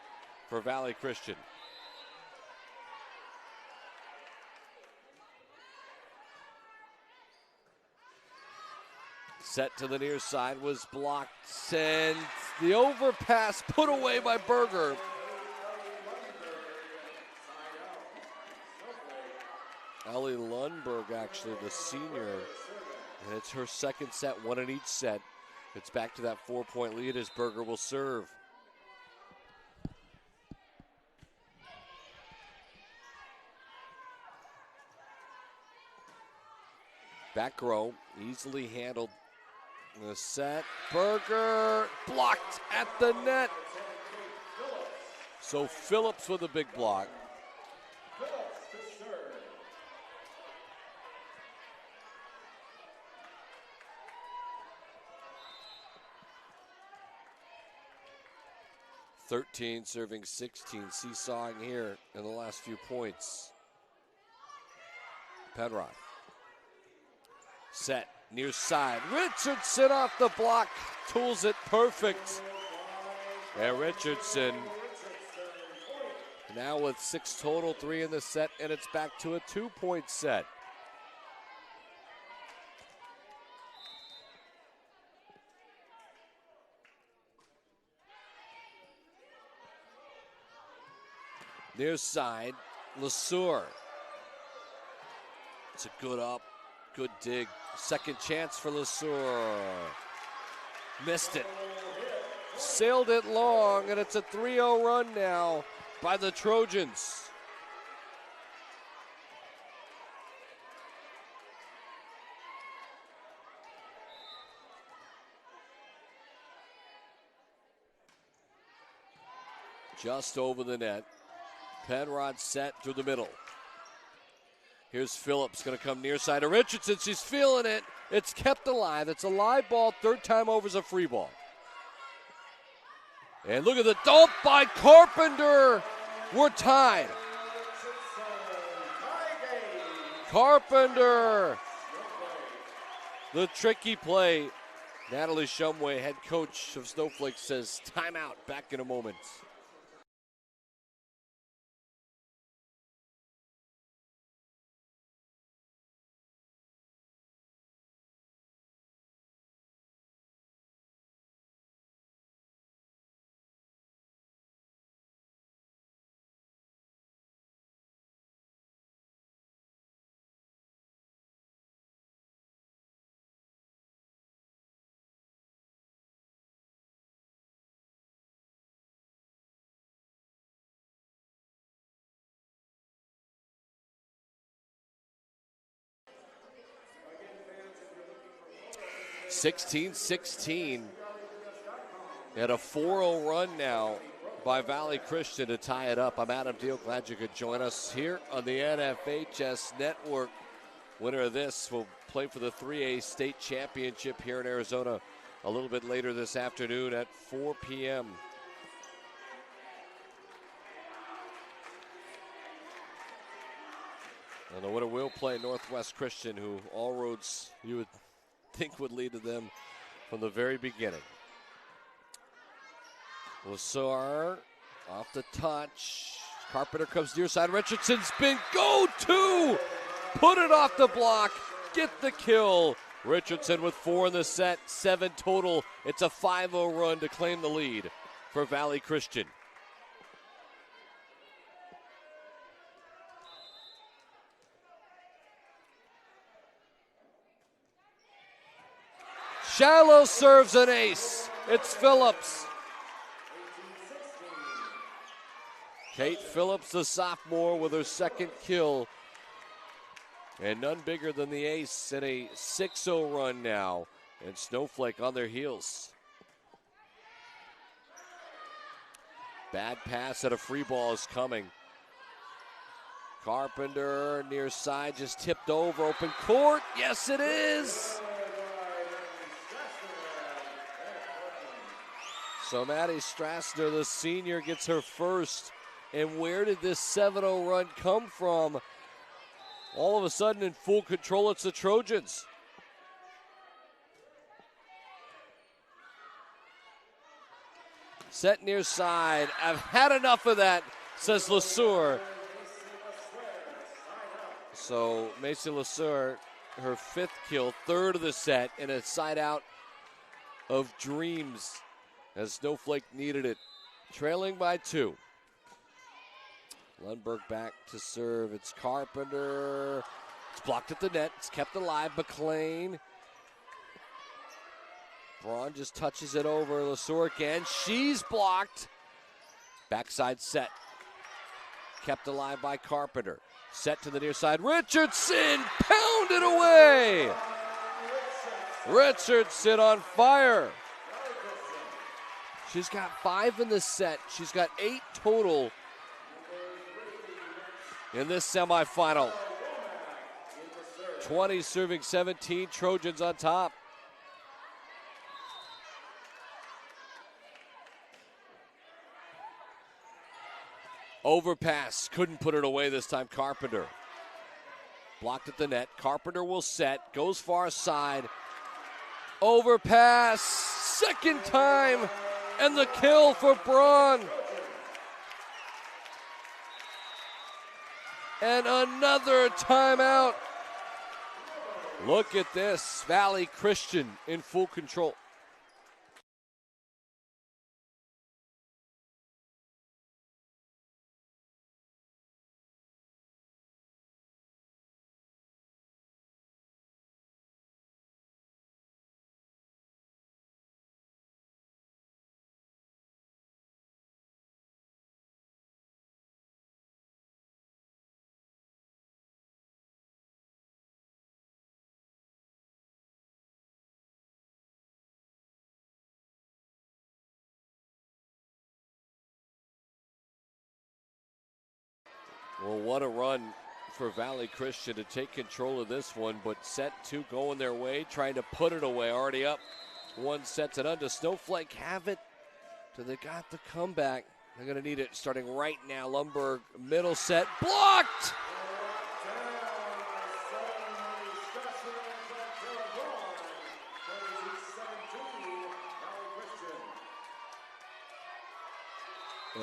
Speaker 1: for Valley Christian. Set to the near side was blocked, and the overpass put away by Berger. Ellie Lundberg, actually, the senior, and it's her second set, 1 in each set. It's back to that 4-point lead as Berger will serve. Back row, easily handled. The set, Berger blocked at the net. So Phillips with a big block. 13 serving 16, seesawing here in the last few points. Penrod. Set, near side. Richardson off the block, tools it perfect. And Richardson now with 6 total, 3 in the set, and it's back to a 2-point set. Near side, LeSueur. It's a good up, good dig. Second chance for LeSueur. Missed it. Sailed it long, and it's a 3-0 run now by the Trojans. Just over the net. Penrod set through the middle. Here's Phillips, going to come near side of Richardson. She's feeling it. It's kept alive. It's a live ball. Third time over is a free ball. And look at the dump by Carpenter. We're tied. Carpenter. The tricky play. Natalie Shumway, head coach of Snowflake, says timeout. Back in a moment. 16-16. And a 4-0 run now by Valley Christian to tie it up. I'm Adam Deal. Glad you could join us here on the NFHS Network. Winner of this will play for the 3A state championship here in Arizona a little bit later this afternoon at 4 p.m. And the winner will play Northwest Christian, who all roads you would think would lead to them from the very beginning. Lasar off the touch. Carpenter comes near side. Richardson spin. Go to! Put it off the block. Get the kill. Richardson with 4 in the set. 7 total. It's a 5-0 run to claim the lead for Valley Christian. Shallow serves an ace. It's Phillips. Kate Phillips, the sophomore, with her second kill. And none bigger than the ace in a 6-0 run now. And Snowflake on their heels. Bad pass and a free ball is coming. Carpenter near side, just tipped over. Open court. Yes, it is. So Maddie Strassner, the senior, gets her first. And where did this 7-0 run come from? All of a sudden in full control, it's the Trojans. Set near side. I've had enough of that, says LeSueur. So Macy LeSueur, her 5th kill, 3rd of the set, and a side out of Dreams as Snowflake needed it. Trailing by 2. Lundberg back to serve. It's Carpenter. It's blocked at the net. It's kept alive. McLean. Braun just touches it over. LeSueur again. She's blocked. Backside set. Kept alive by Carpenter. Set to the near side. Richardson pounded away. Richardson on fire. She's got 5 in the set. She's got 8 total in this semifinal. 20 serving 17, Trojans on top. Overpass, couldn't put it away this time, Carpenter. Blocked at the net, Carpenter will set, goes far side. Overpass, second time, and the kill for Braun. And another timeout. Look at this. Valley Christian in full control. Well, what a run for Valley Christian to take control of this one, but set 2 going their way, trying to put it away, already up. 1 sets it under. Snowflake have it. So they got the comeback. They're going to need it starting right now. Lundberg, middle set, blocked!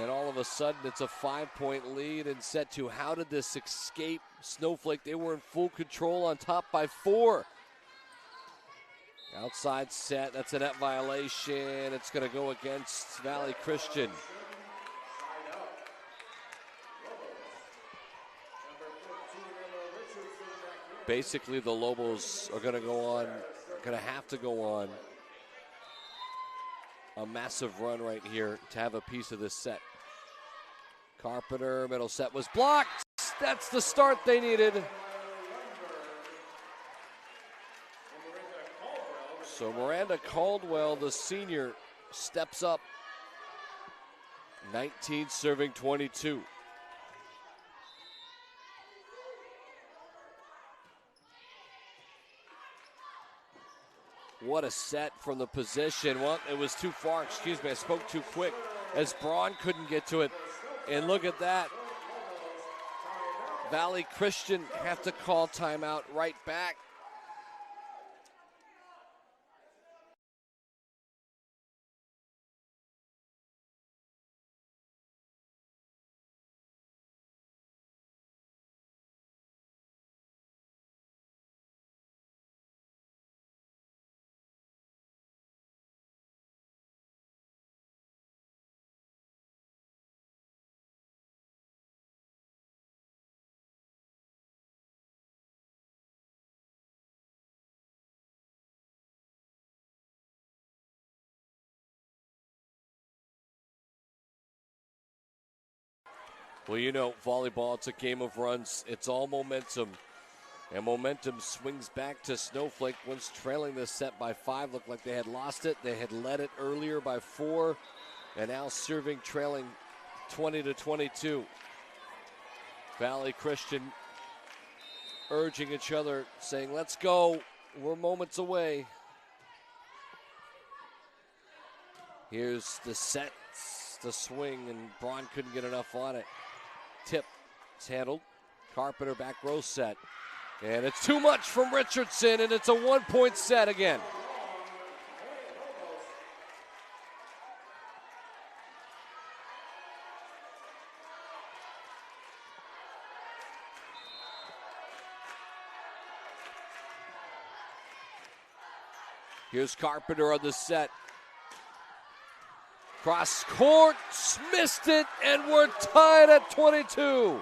Speaker 1: And all of a sudden, it's a 5-point lead in set 2. How did this escape Snowflake? They were in full control on top by 4. Outside set, that's a net violation. It's going to go against Valley Christian. Basically, the Lobos are going to go on, going to have to go on a massive run right here to have a piece of this set. Carpenter, middle set was blocked. That's the start they needed. So Miranda Caldwell, the senior, steps up. 19 serving 22. What a set from the position. Well, it was too far. Excuse me, I spoke too quick as Braun couldn't get to it. And look at that. Valley Christian have to call timeout right back. Well, you know, volleyball, it's a game of runs. It's all momentum. And momentum swings back to Snowflake once trailing this set by 5. Looked like they had lost it. They had led it earlier by 4. And now serving, trailing 20-22. Valley Christian urging each other, saying, let's go. We're moments away. Here's the set, the swing, and Braun couldn't get enough on it. Tip, it's handled. Carpenter back row set. And it's too much from Richardson, and it's a 1-point set again. Here's Carpenter on the set. Cross court, missed it, and we're tied at 22.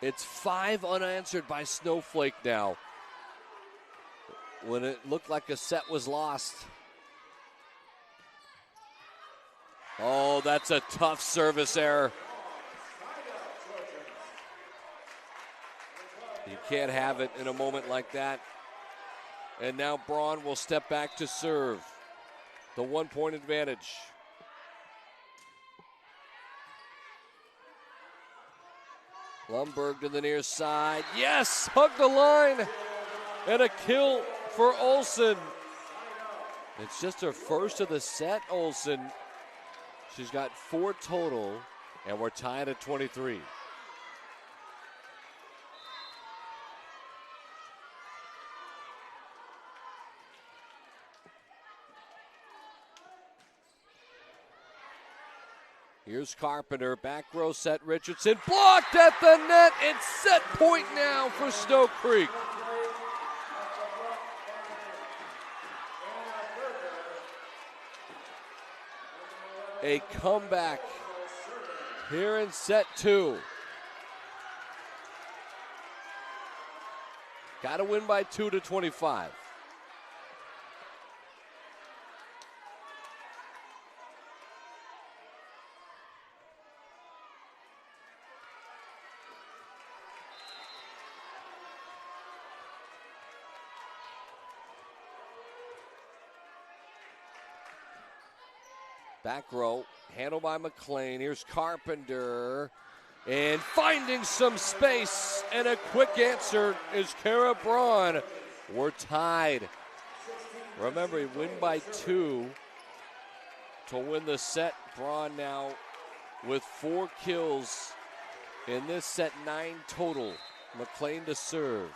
Speaker 1: It's 5 unanswered by Snowflake now. When it looked like a set was lost. Oh, that's a tough service error. You can't have it in a moment like that. And now Braun will step back to serve. The 1-point advantage. Lundberg to the near side. Yes, hugged the line. And a kill for Olsen. It's just her first of the set, Olsen. She's got 4 total, and we're tied at 23. Here's Carpenter, back row set, Richardson, blocked at the net. It's set point now for Snow Creek. A comeback here in set 2. Got to win by 2 to 25. Back row, handled by McLean. Here's Carpenter. And finding some space. And a quick answer is Kara Braun. We're tied. Remember, he win by 2 to win the set. Braun now with 4 kills in this set, 9 total. McLean to serve.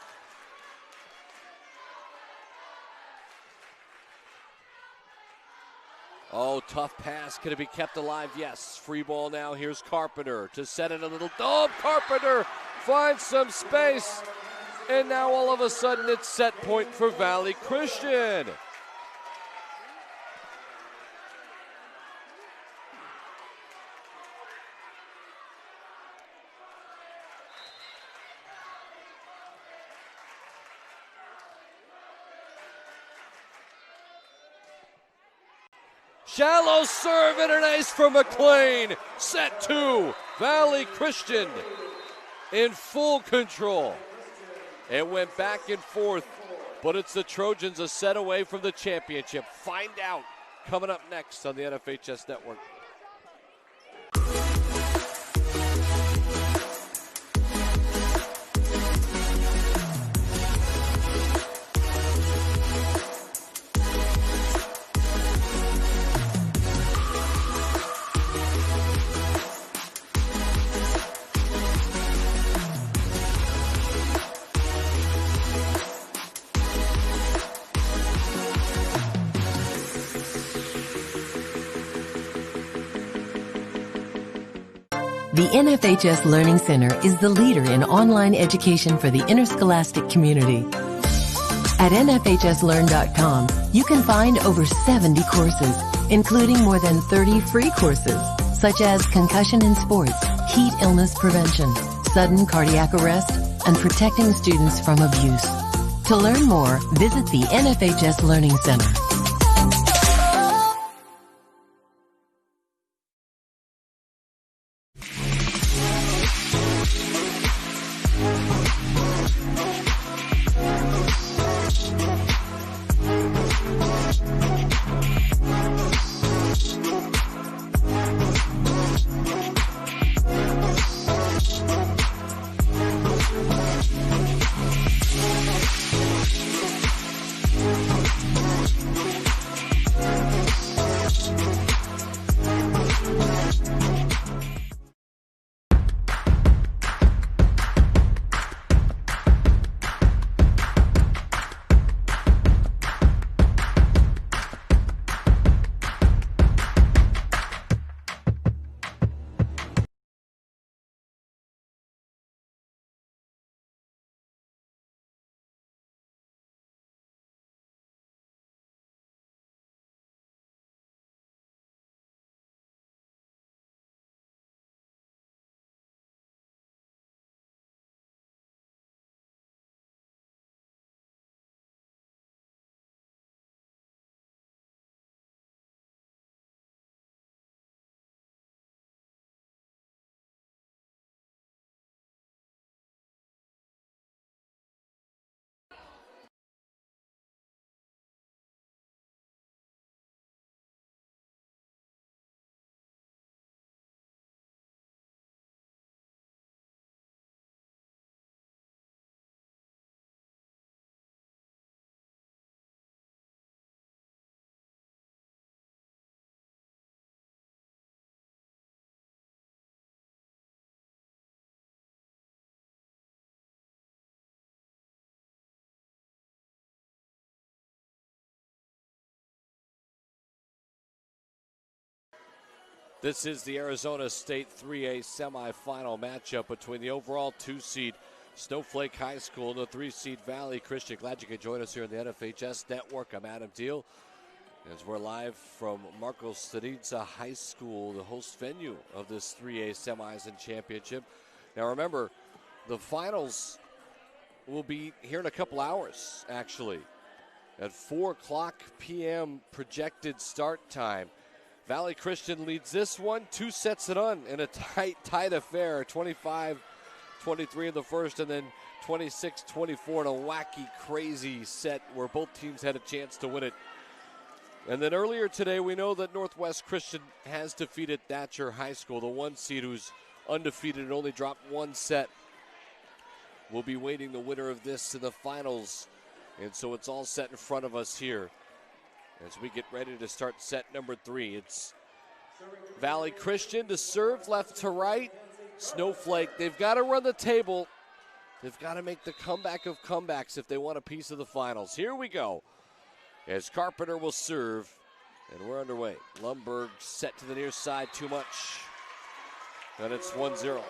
Speaker 1: Oh, tough pass. Could it be kept alive? Yes. Free ball now. Here's Carpenter to set it a little. Oh, Carpenter finds some space. And now all of a sudden it's set point for Valley Christian. Shallow serve and an ace from McLean. Set 2. Valley Christian in full control. It went back and forth, but it's the Trojans a set away from the championship. Find out coming up next on the NFHS Network.
Speaker 3: The NFHS Learning Center is the leader in online education for the interscholastic community. At nfhslearn.com, you can find over 70 courses, including more than 30 free courses, such as concussion in sports, heat illness prevention, sudden cardiac arrest, and protecting students from abuse. To learn more, visit the NFHS Learning Center.
Speaker 1: This is the Arizona State 3A semifinal matchup between the overall 2-seed Snowflake High School and the 3-seed Valley Christian. Glad you could join us here in the NFHS Network. I'm Adam Deal, as we're live from Marcos Staniza High School, the host venue of this 3A semis and championship. Now remember, the finals will be here in a couple hours, actually, at 4 o'clock p.m. projected start time. Valley Christian leads this one, 2 sets to none in a tight affair, 25-23 in the first and then 26-24 in a wacky, crazy set where both teams had a chance to win it. And then earlier today, we know that Northwest Christian has defeated Thatcher High School, the 1 seed who's undefeated and only dropped 1 set. We'll be waiting the winner of this in the finals. And so it's all set in front of us here as we get ready to start set number 3. It's Valley Christian to serve left to right. Snowflake, they've got to run the table. They've got to make the comeback of comebacks if they want a piece of the finals. Here we go as Carpenter will serve, and we're underway. Lundberg set to the near side too much, and it's 1-0.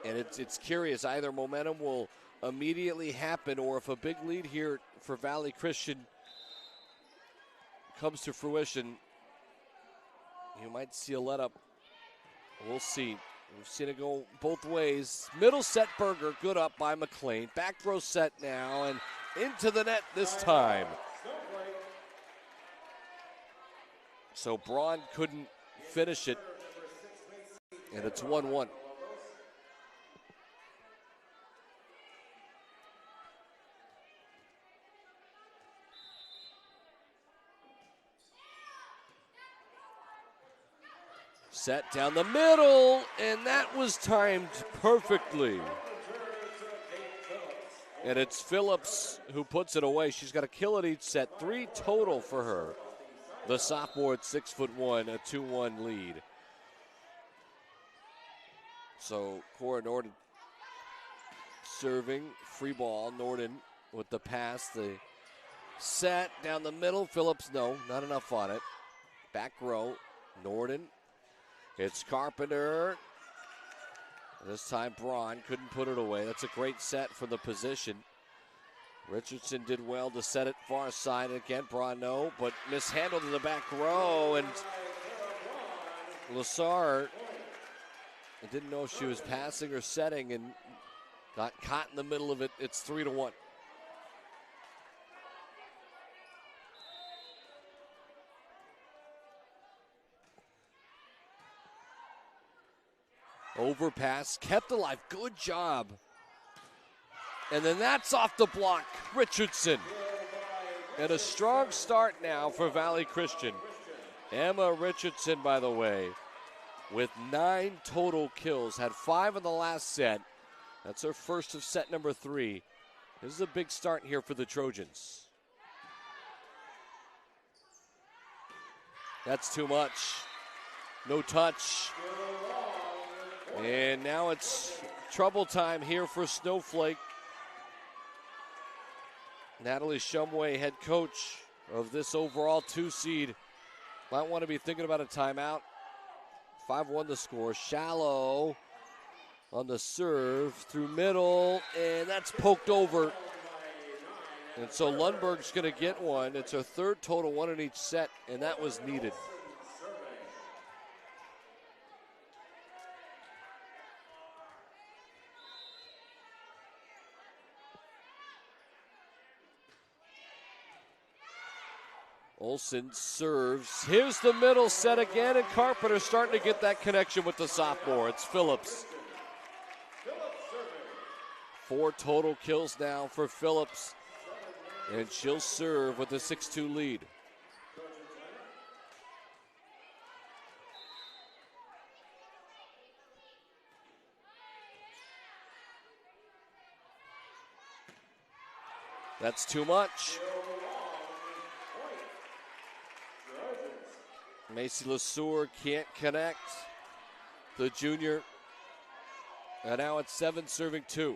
Speaker 1: And it's curious, either momentum will immediately happen, or if a big lead here for Valley Christian comes to fruition, you might see a let up. We'll see. We've seen it go both ways. Middle set Berger, good up by McLean. Back row set now, and into the net this time. So Braun couldn't finish it, and it's 1-1. Set down the middle, and that was timed perfectly. And it's Phillips who puts it away. She's got a kill at each set, 3 total for her. The sophomore at 6'1", a 2-1 lead. So Cora Norden serving, free ball. Norden with the pass, the set down the middle. Phillips, no, not enough on it. Back row, Norden. It's Carpenter. This time Braun couldn't put it away. That's a great set for the position. Richardson did well to set it far side. Again, Braun no, but mishandled in the back row. And Lassard, I didn't know if she was passing or setting and got caught in the middle of it. It's 3-1. Overpass, kept alive, good job. And then that's off the block, Richardson. And a strong start now for Valley Christian. Emma Richardson, by the way, with 9 total kills, had 5 in the last set. That's her first of set number 3. This is a big start here for the Trojans. That's too much. No touch. And now it's trouble time here for Snowflake. Natalie Shumway, head coach of this overall 2 seed, might want to be thinking about a timeout. 5-1 the score. Shallow on the serve through middle, and that's poked over. And so Lundberg's going to get one. It's her 3rd total, 1 in each set, and that was needed. Olsen serves. Here's the middle set again, and Carpenter starting to get that connection with the sophomore. It's Phillips. 4 total kills now for Phillips, and she'll serve with a 6-2 lead. That's too much. Macy Lesueur can't connect. The junior. And now it's 7 serving 2.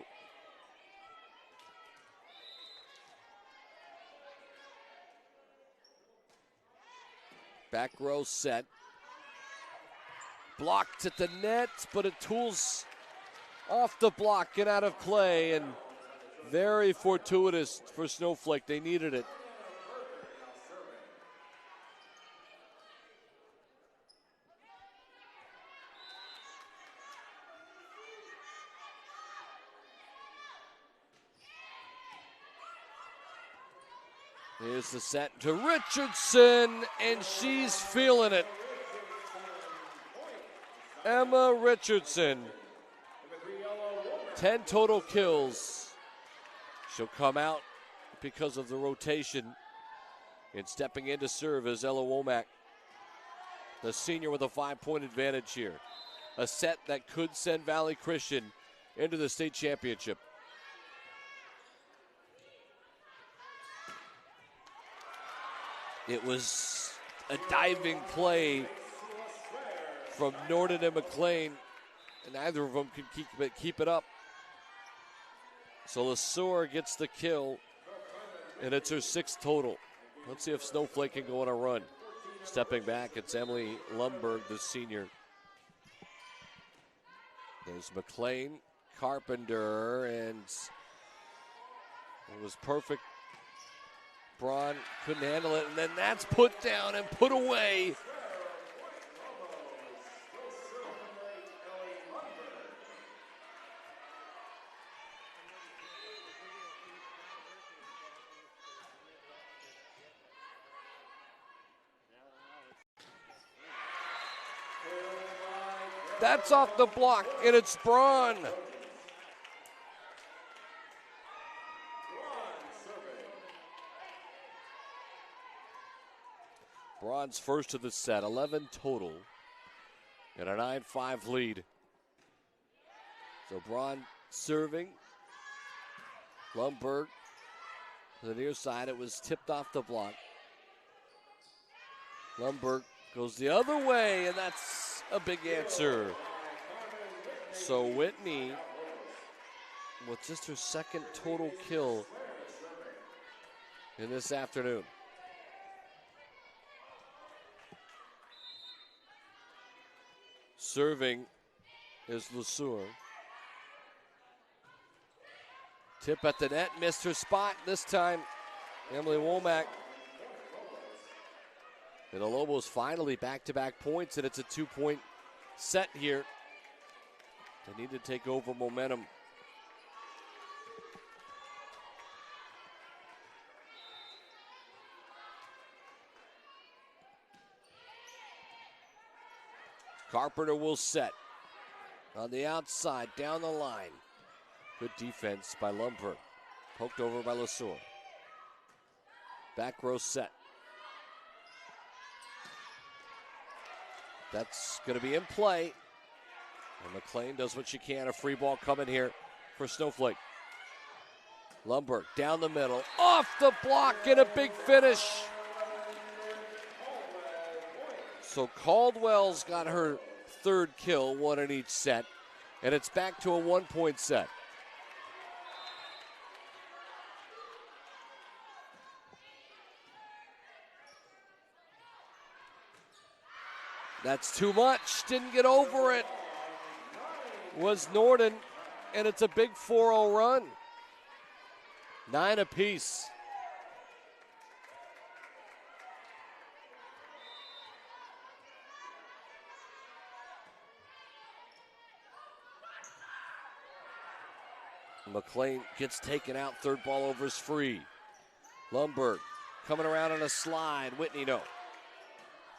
Speaker 1: Back row set. Blocked at the net, but it tools off the block and out of play. And very fortuitous for Snowflake. They needed it. Here's the set to Richardson, and she's feeling it. Emma Richardson, 10 total kills. She'll come out because of the rotation, and stepping in to serve is Ella Womack, the senior with a 5-point advantage here. A set that could send Valley Christian into the state championship. It was a diving play from Norden and McLean, and neither of them could keep it up. So Lesueur gets the kill, and it's her 6th total. Let's see if Snowflake can go on a run. Stepping back, it's Emily Lundberg, the senior. There's McLean, Carpenter, and it was perfect. Braun couldn't handle it, and then that's put down and put away. That's off the block, and it's Braun. Braun's first of the set, 11 total. And a 9-5 lead. So Braun serving. Lundberg to the near side. It was tipped off the block. Lundberg goes the other way, and that's a big answer. So Whitney, with just her second total kill in this afternoon. Serving is Lesueur. Tip at the net, missed her spot. This time, Emily Womack. And the Lobos finally back-to-back points, and it's a 2-point set here. They need to take over momentum. Carpenter will set on the outside, down the line. Good defense by Lundberg. Poked over by Lesueur. Back row set. That's going to be in play. And McLean does what she can. A free ball coming here for Snowflake. Lundberg down the middle. Off the block and a big finish. So Caldwell's got her third kill, one in each set. And it's back to a 1-point set. That's too much. Didn't get over it. Was Norden, and it's a big 4-0 run. 9 apiece. McLean gets taken out. Third ball over is free. Lundberg coming around on a slide. Whitney no.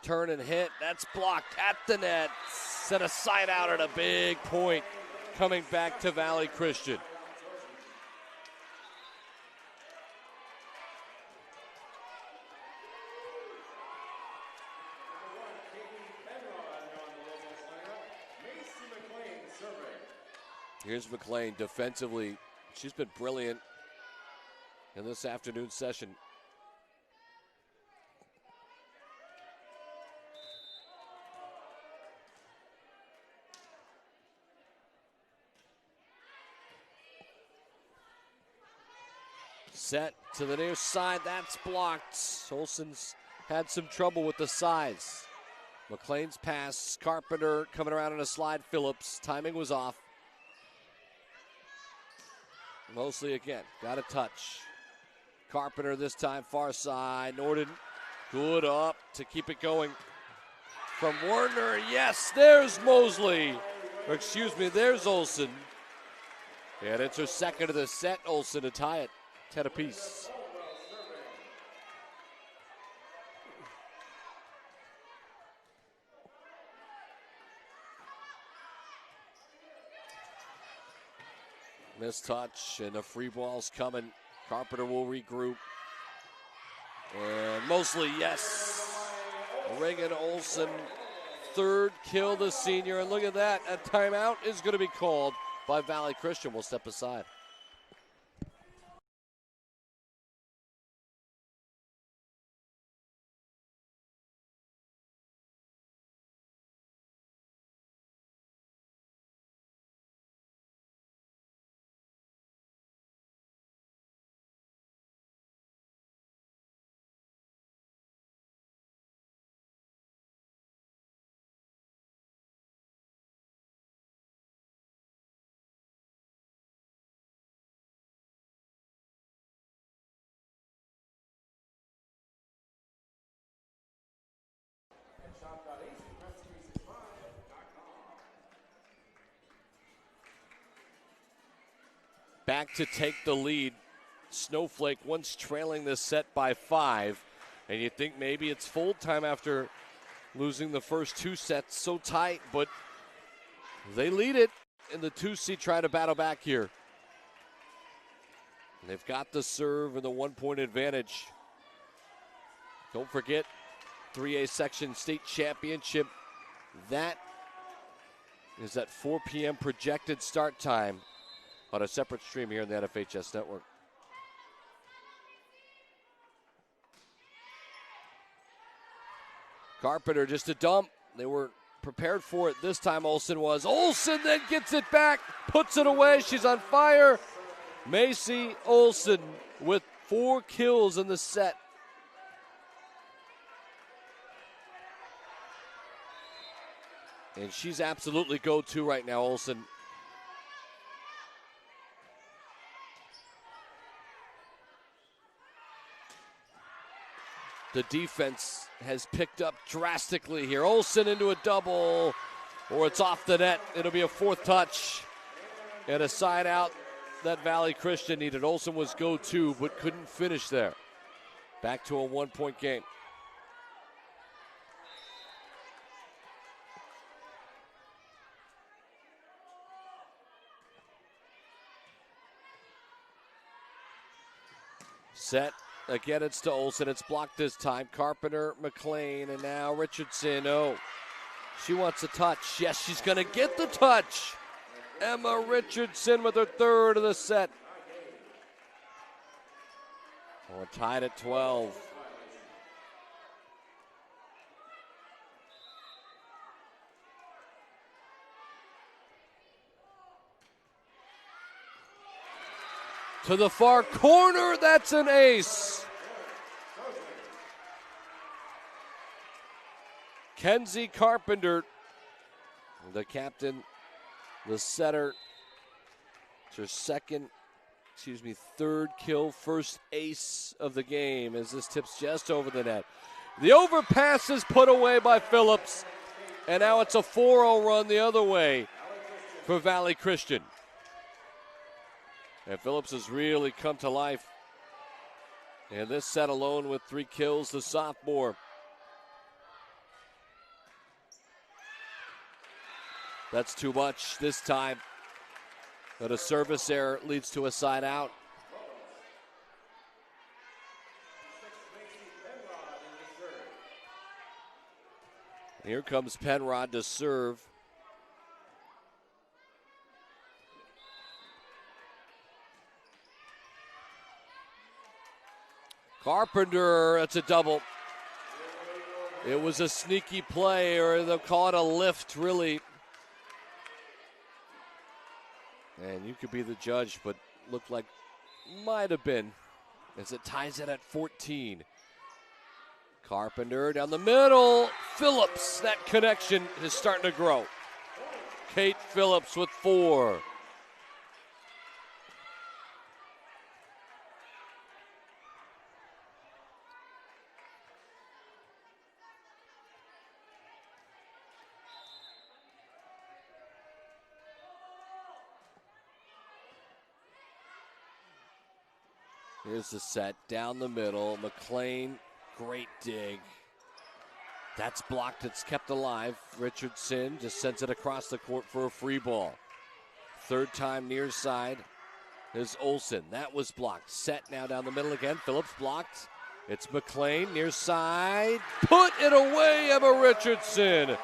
Speaker 1: Turn and hit. That's blocked at the net. Set a side out at a big point. Coming back to Valley Christian. Here's McLean defensively. She's been brilliant in this afternoon session. Set to the near side, that's blocked. Olsen's had some trouble with the size. McLean's pass, Carpenter coming around on a slide, Phillips. Timing was off. Mosley again, got a touch. Carpenter this time, far side. Norden, good up to keep it going. From Werner, yes, there's Mosley. Or excuse me, there's Olsen. And it's her second of the set, Olsen to tie it. 10 apiece. Missed touch, and the free ball's coming. Carpenter will regroup. And Mosley, yes. Reagan Olsen, third kill the senior. And look at that, a timeout is going to be called by Valley Christian. We'll step aside. Back to take the lead. Snowflake once trailing this set by 5. And you think maybe it's full time after losing the first 2 sets so tight, but they lead it, and the 2C try to battle back here. And they've got the serve and the 1-point advantage. Don't forget, 3A section state championship. That is at 4 p.m. projected start time on a separate stream here in the NFHS Network. Carpenter just a dump. They were prepared for it this time, Olsen was. Olsen then gets it back, puts it away. She's on fire. Macy Olsen with 4 kills in the set. And she's absolutely go-to right now, Olsen. The defense has picked up drastically here. Olsen into a double, or it's off the net. It'll be a 4th touch and a side out that Valley Christian needed. Olsen was go-to, but couldn't finish there. Back to a 1-point game. Set. Again, it's to Olsen. It's blocked this time. Carpenter, McLean, and now Richardson. Oh, she wants a touch. Yes, she's going to get the touch. Emma Richardson with her 3rd of the set. We're tied at 12. To the far corner, that's an ace. Kenzie Carpenter, the captain, the setter. It's her 3rd kill, 1st ace of the game as this tips just over the net. The overpass is put away by Phillips, and now it's a 4-0 run the other way for Valley Christian. And Phillips has really come to life. And this set alone with 3 kills, the sophomore. That's too much this time. But a service error leads to a side out. Here comes Penrod to serve. Carpenter, it's a double. It was a sneaky play, or they'll call it a lift, really. And you could be the judge, but looked like might have been, as it ties it at 14. Carpenter down the middle. Phillips, that connection is starting to grow. Kate Phillips with 4. Here's the set down the middle. McLean, great dig. That's blocked. It's kept alive. Richardson just sends it across the court for a free ball. 3rd time near side is Olsen. That was blocked. Set now down the middle again. Phillips blocked. It's McLean near side. Put it away, Emma Richardson.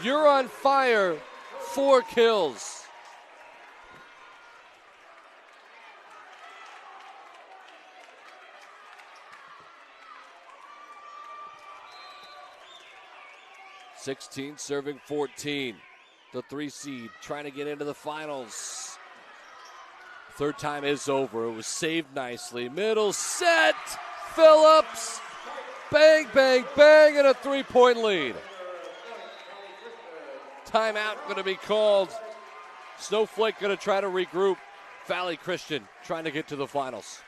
Speaker 1: You're on fire. 4 kills. (16 serving 14). The 3 seed trying to get into the finals. 3rd time is over. It was saved nicely. Middle set. Phillips. Bang, bang, bang, and a 3-point lead. Timeout going to be called. Snowflake going to try to regroup. Valley Christian trying to get to the finals.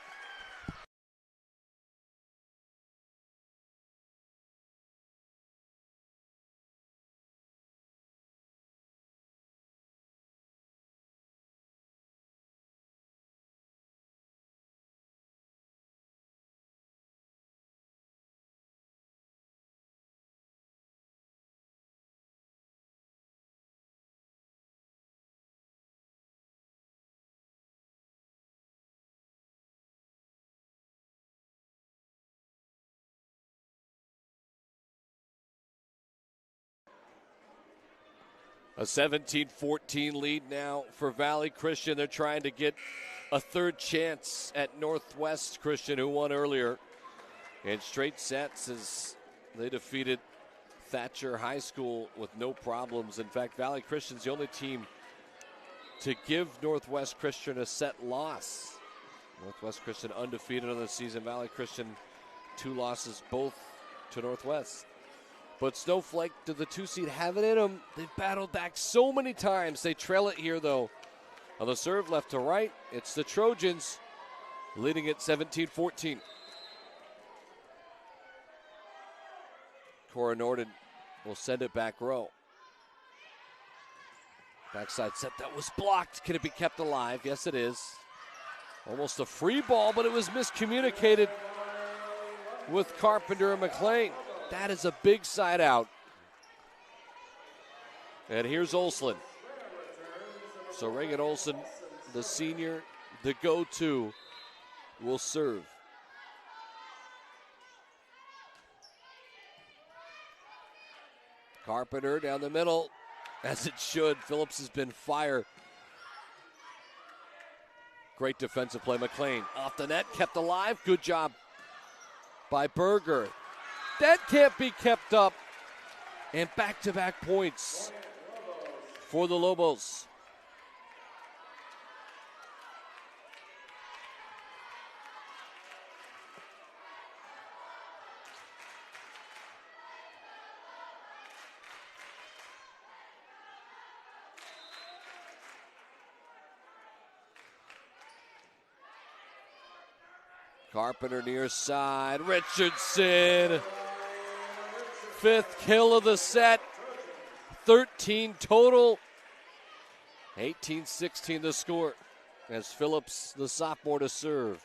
Speaker 1: A 17-14 lead now for Valley Christian. They're trying to get a third chance at Northwest Christian, who won earlier. In straight sets as they defeated Thatcher High School with no problems. In fact, Valley Christian's the only team to give Northwest Christian a set loss. Northwest Christian undefeated on the season. Valley Christian 2 losses, both to Northwest. But Snowflake, do the 2 seed have it in them? They've battled back so many times. They trail it here, though. On the serve, left to right, it's the Trojans leading at 17-14. Cora Norden will send it back row. Backside set that was blocked. Can it be kept alive? Yes, it is. Almost a free ball, but it was miscommunicated with Carpenter and McLean. That is a big side out. And here's Olson. So Reagan Olson, the senior, the go-to, will serve. Carpenter down the middle, as it should. Phillips has been fire. Great defensive play. McLean off the net, kept alive. Good job by Berger. That can't be kept up. And back-to-back points for the Lobos. Carpenter near side. Richardson. 5th kill of the set. 13 total. 18-16 the score as Phillips, the sophomore, to serve.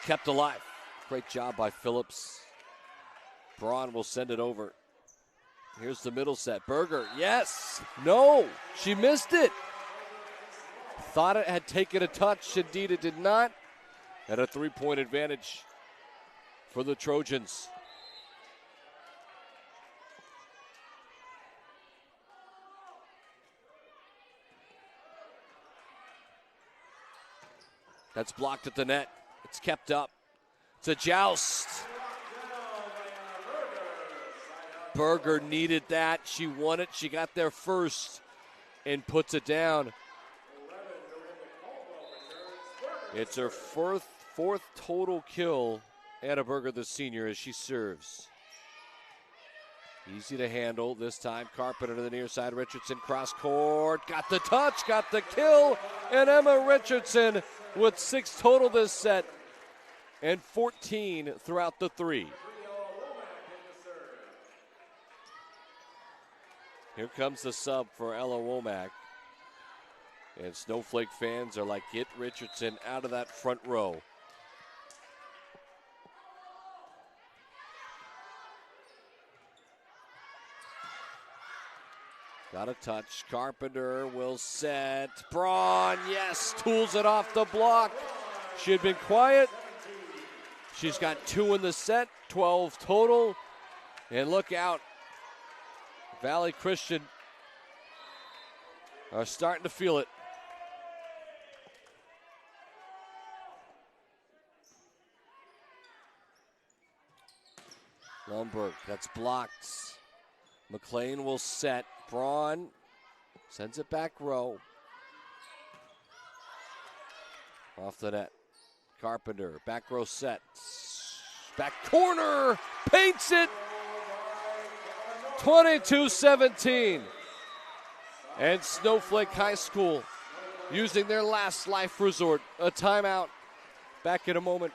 Speaker 1: Kept alive. Great job by Phillips. Braun will send it over. Here's the middle set. Berger, yes, no, she missed it. Thought it had taken a touch. Indeed, it did not. At a 3-point advantage for the Trojans. That's blocked at the net. It's kept up. It's a joust. Berger needed that. She won it. She got there first and puts it down. It's her fourth total kill. Anna Berger, the senior, as she serves. Easy to handle this time. Carpenter to the near side. Richardson cross court. Got the touch, got the kill. And Emma Richardson with 6 total this set and 14 throughout the 3. Here comes the sub for Ella Womack. And Snowflake fans are like, get Richardson out of that front row. Got a touch. Carpenter will set. Braun, yes, tools it off the block. She had been quiet. She's got 2 in the set, 12 total. And look out. Valley Christian are starting to feel it. Lundberg, that's blocked. McLean will set. Braun sends it back row. Off the net. Carpenter, back row set. Back corner, paints it. 22-17. And Snowflake High School using their last life resort, a timeout. Back in a moment.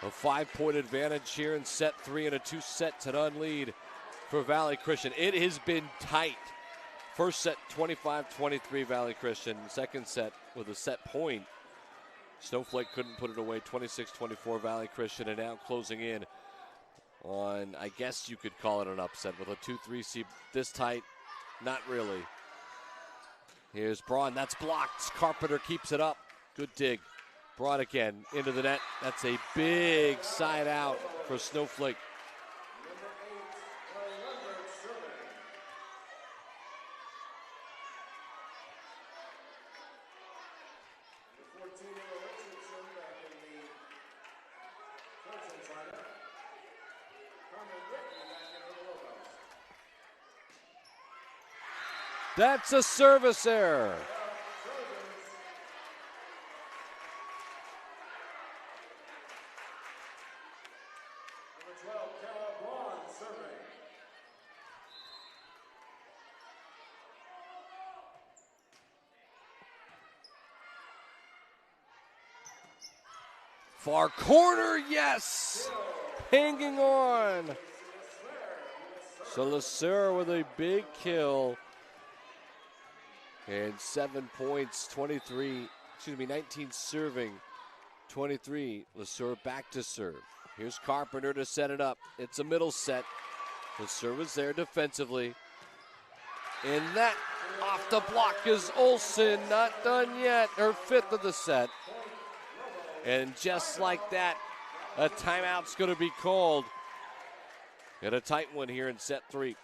Speaker 1: A 5-point advantage here in set 3 and a 2-set-to-none lead for Valley Christian. It has been tight. First set 25-23 Valley Christian. Second set with a set point. Snowflake couldn't put it away. 26-24 Valley Christian, and now closing in on, I guess you could call it an upset with a 2-3 seed this tight. Not really. Here's Braun. That's blocked. Carpenter keeps it up. Good dig. Braun again into the net. That's a big side out for Snowflake. That's a service error. Far corner, yes! Hanging on. So LeSueur with a big kill. And 7 points, 19 serving, 23. LeSueur back to serve. Here's Carpenter to set it up. It's a middle set. LeSueur was there defensively. And that off the block is Olsen, not done yet. Her 5th of the set. And just like that, a timeout's going to be called. And a tight one here in set 3.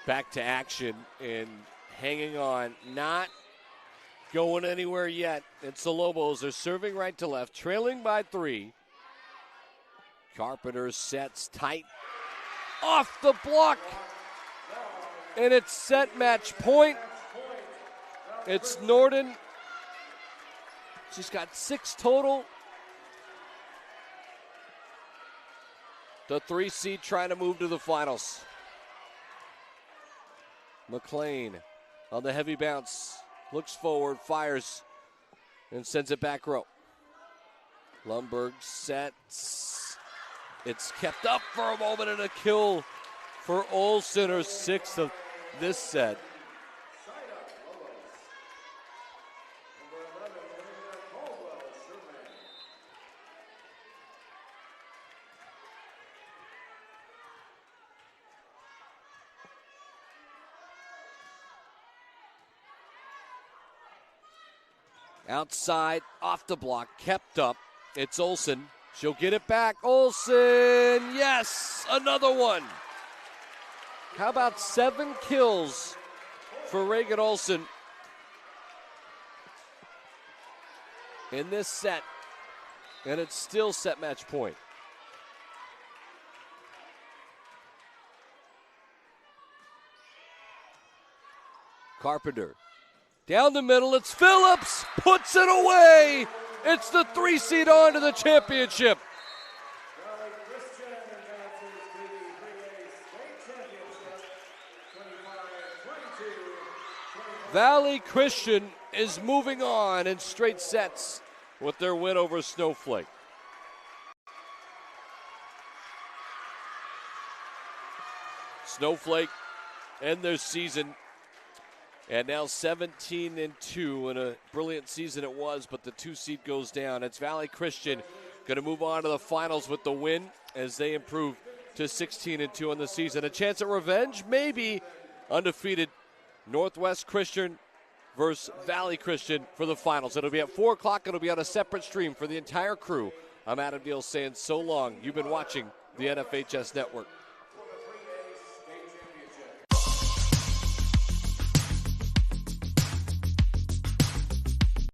Speaker 1: Back to action and hanging on, not going anywhere yet. It's the Lobos. They're serving right to left, trailing by 3. Carpenter sets tight. Off the block. And it's set match point. It's Norden. She's got 6 total. The 3 seed trying to move to the finals. McLean on the heavy bounce, looks forward, fires, and sends it back row. Lundberg sets. It's kept up for a moment and a kill for Olsen, her 6th of this set. Outside, off the block, kept up. It's Olsen. She'll get it back. Olsen, yes, another one. How about 7 kills for Reagan Olsen in this set? And it's still set match point. Carpenter. Down the middle, it's Phillips, puts it away. It's the 3 seed on to the championship.
Speaker 2: Valley Christian advances to the 3A state championship, 25-22.
Speaker 1: Valley Christian is moving on in straight sets with their win over Snowflake. Snowflake end their season. And now 17-2, and a brilliant season it was, but the 2 seed goes down. It's Valley Christian going to move on to the finals with the win as they improve to 16-2 on the season. A chance at revenge, maybe. Undefeated Northwest Christian versus Valley Christian for the finals. It'll be at 4 o'clock. It'll be on a separate stream for the entire crew. I'm Adam Deal saying so long. You've been watching the NFHS Network.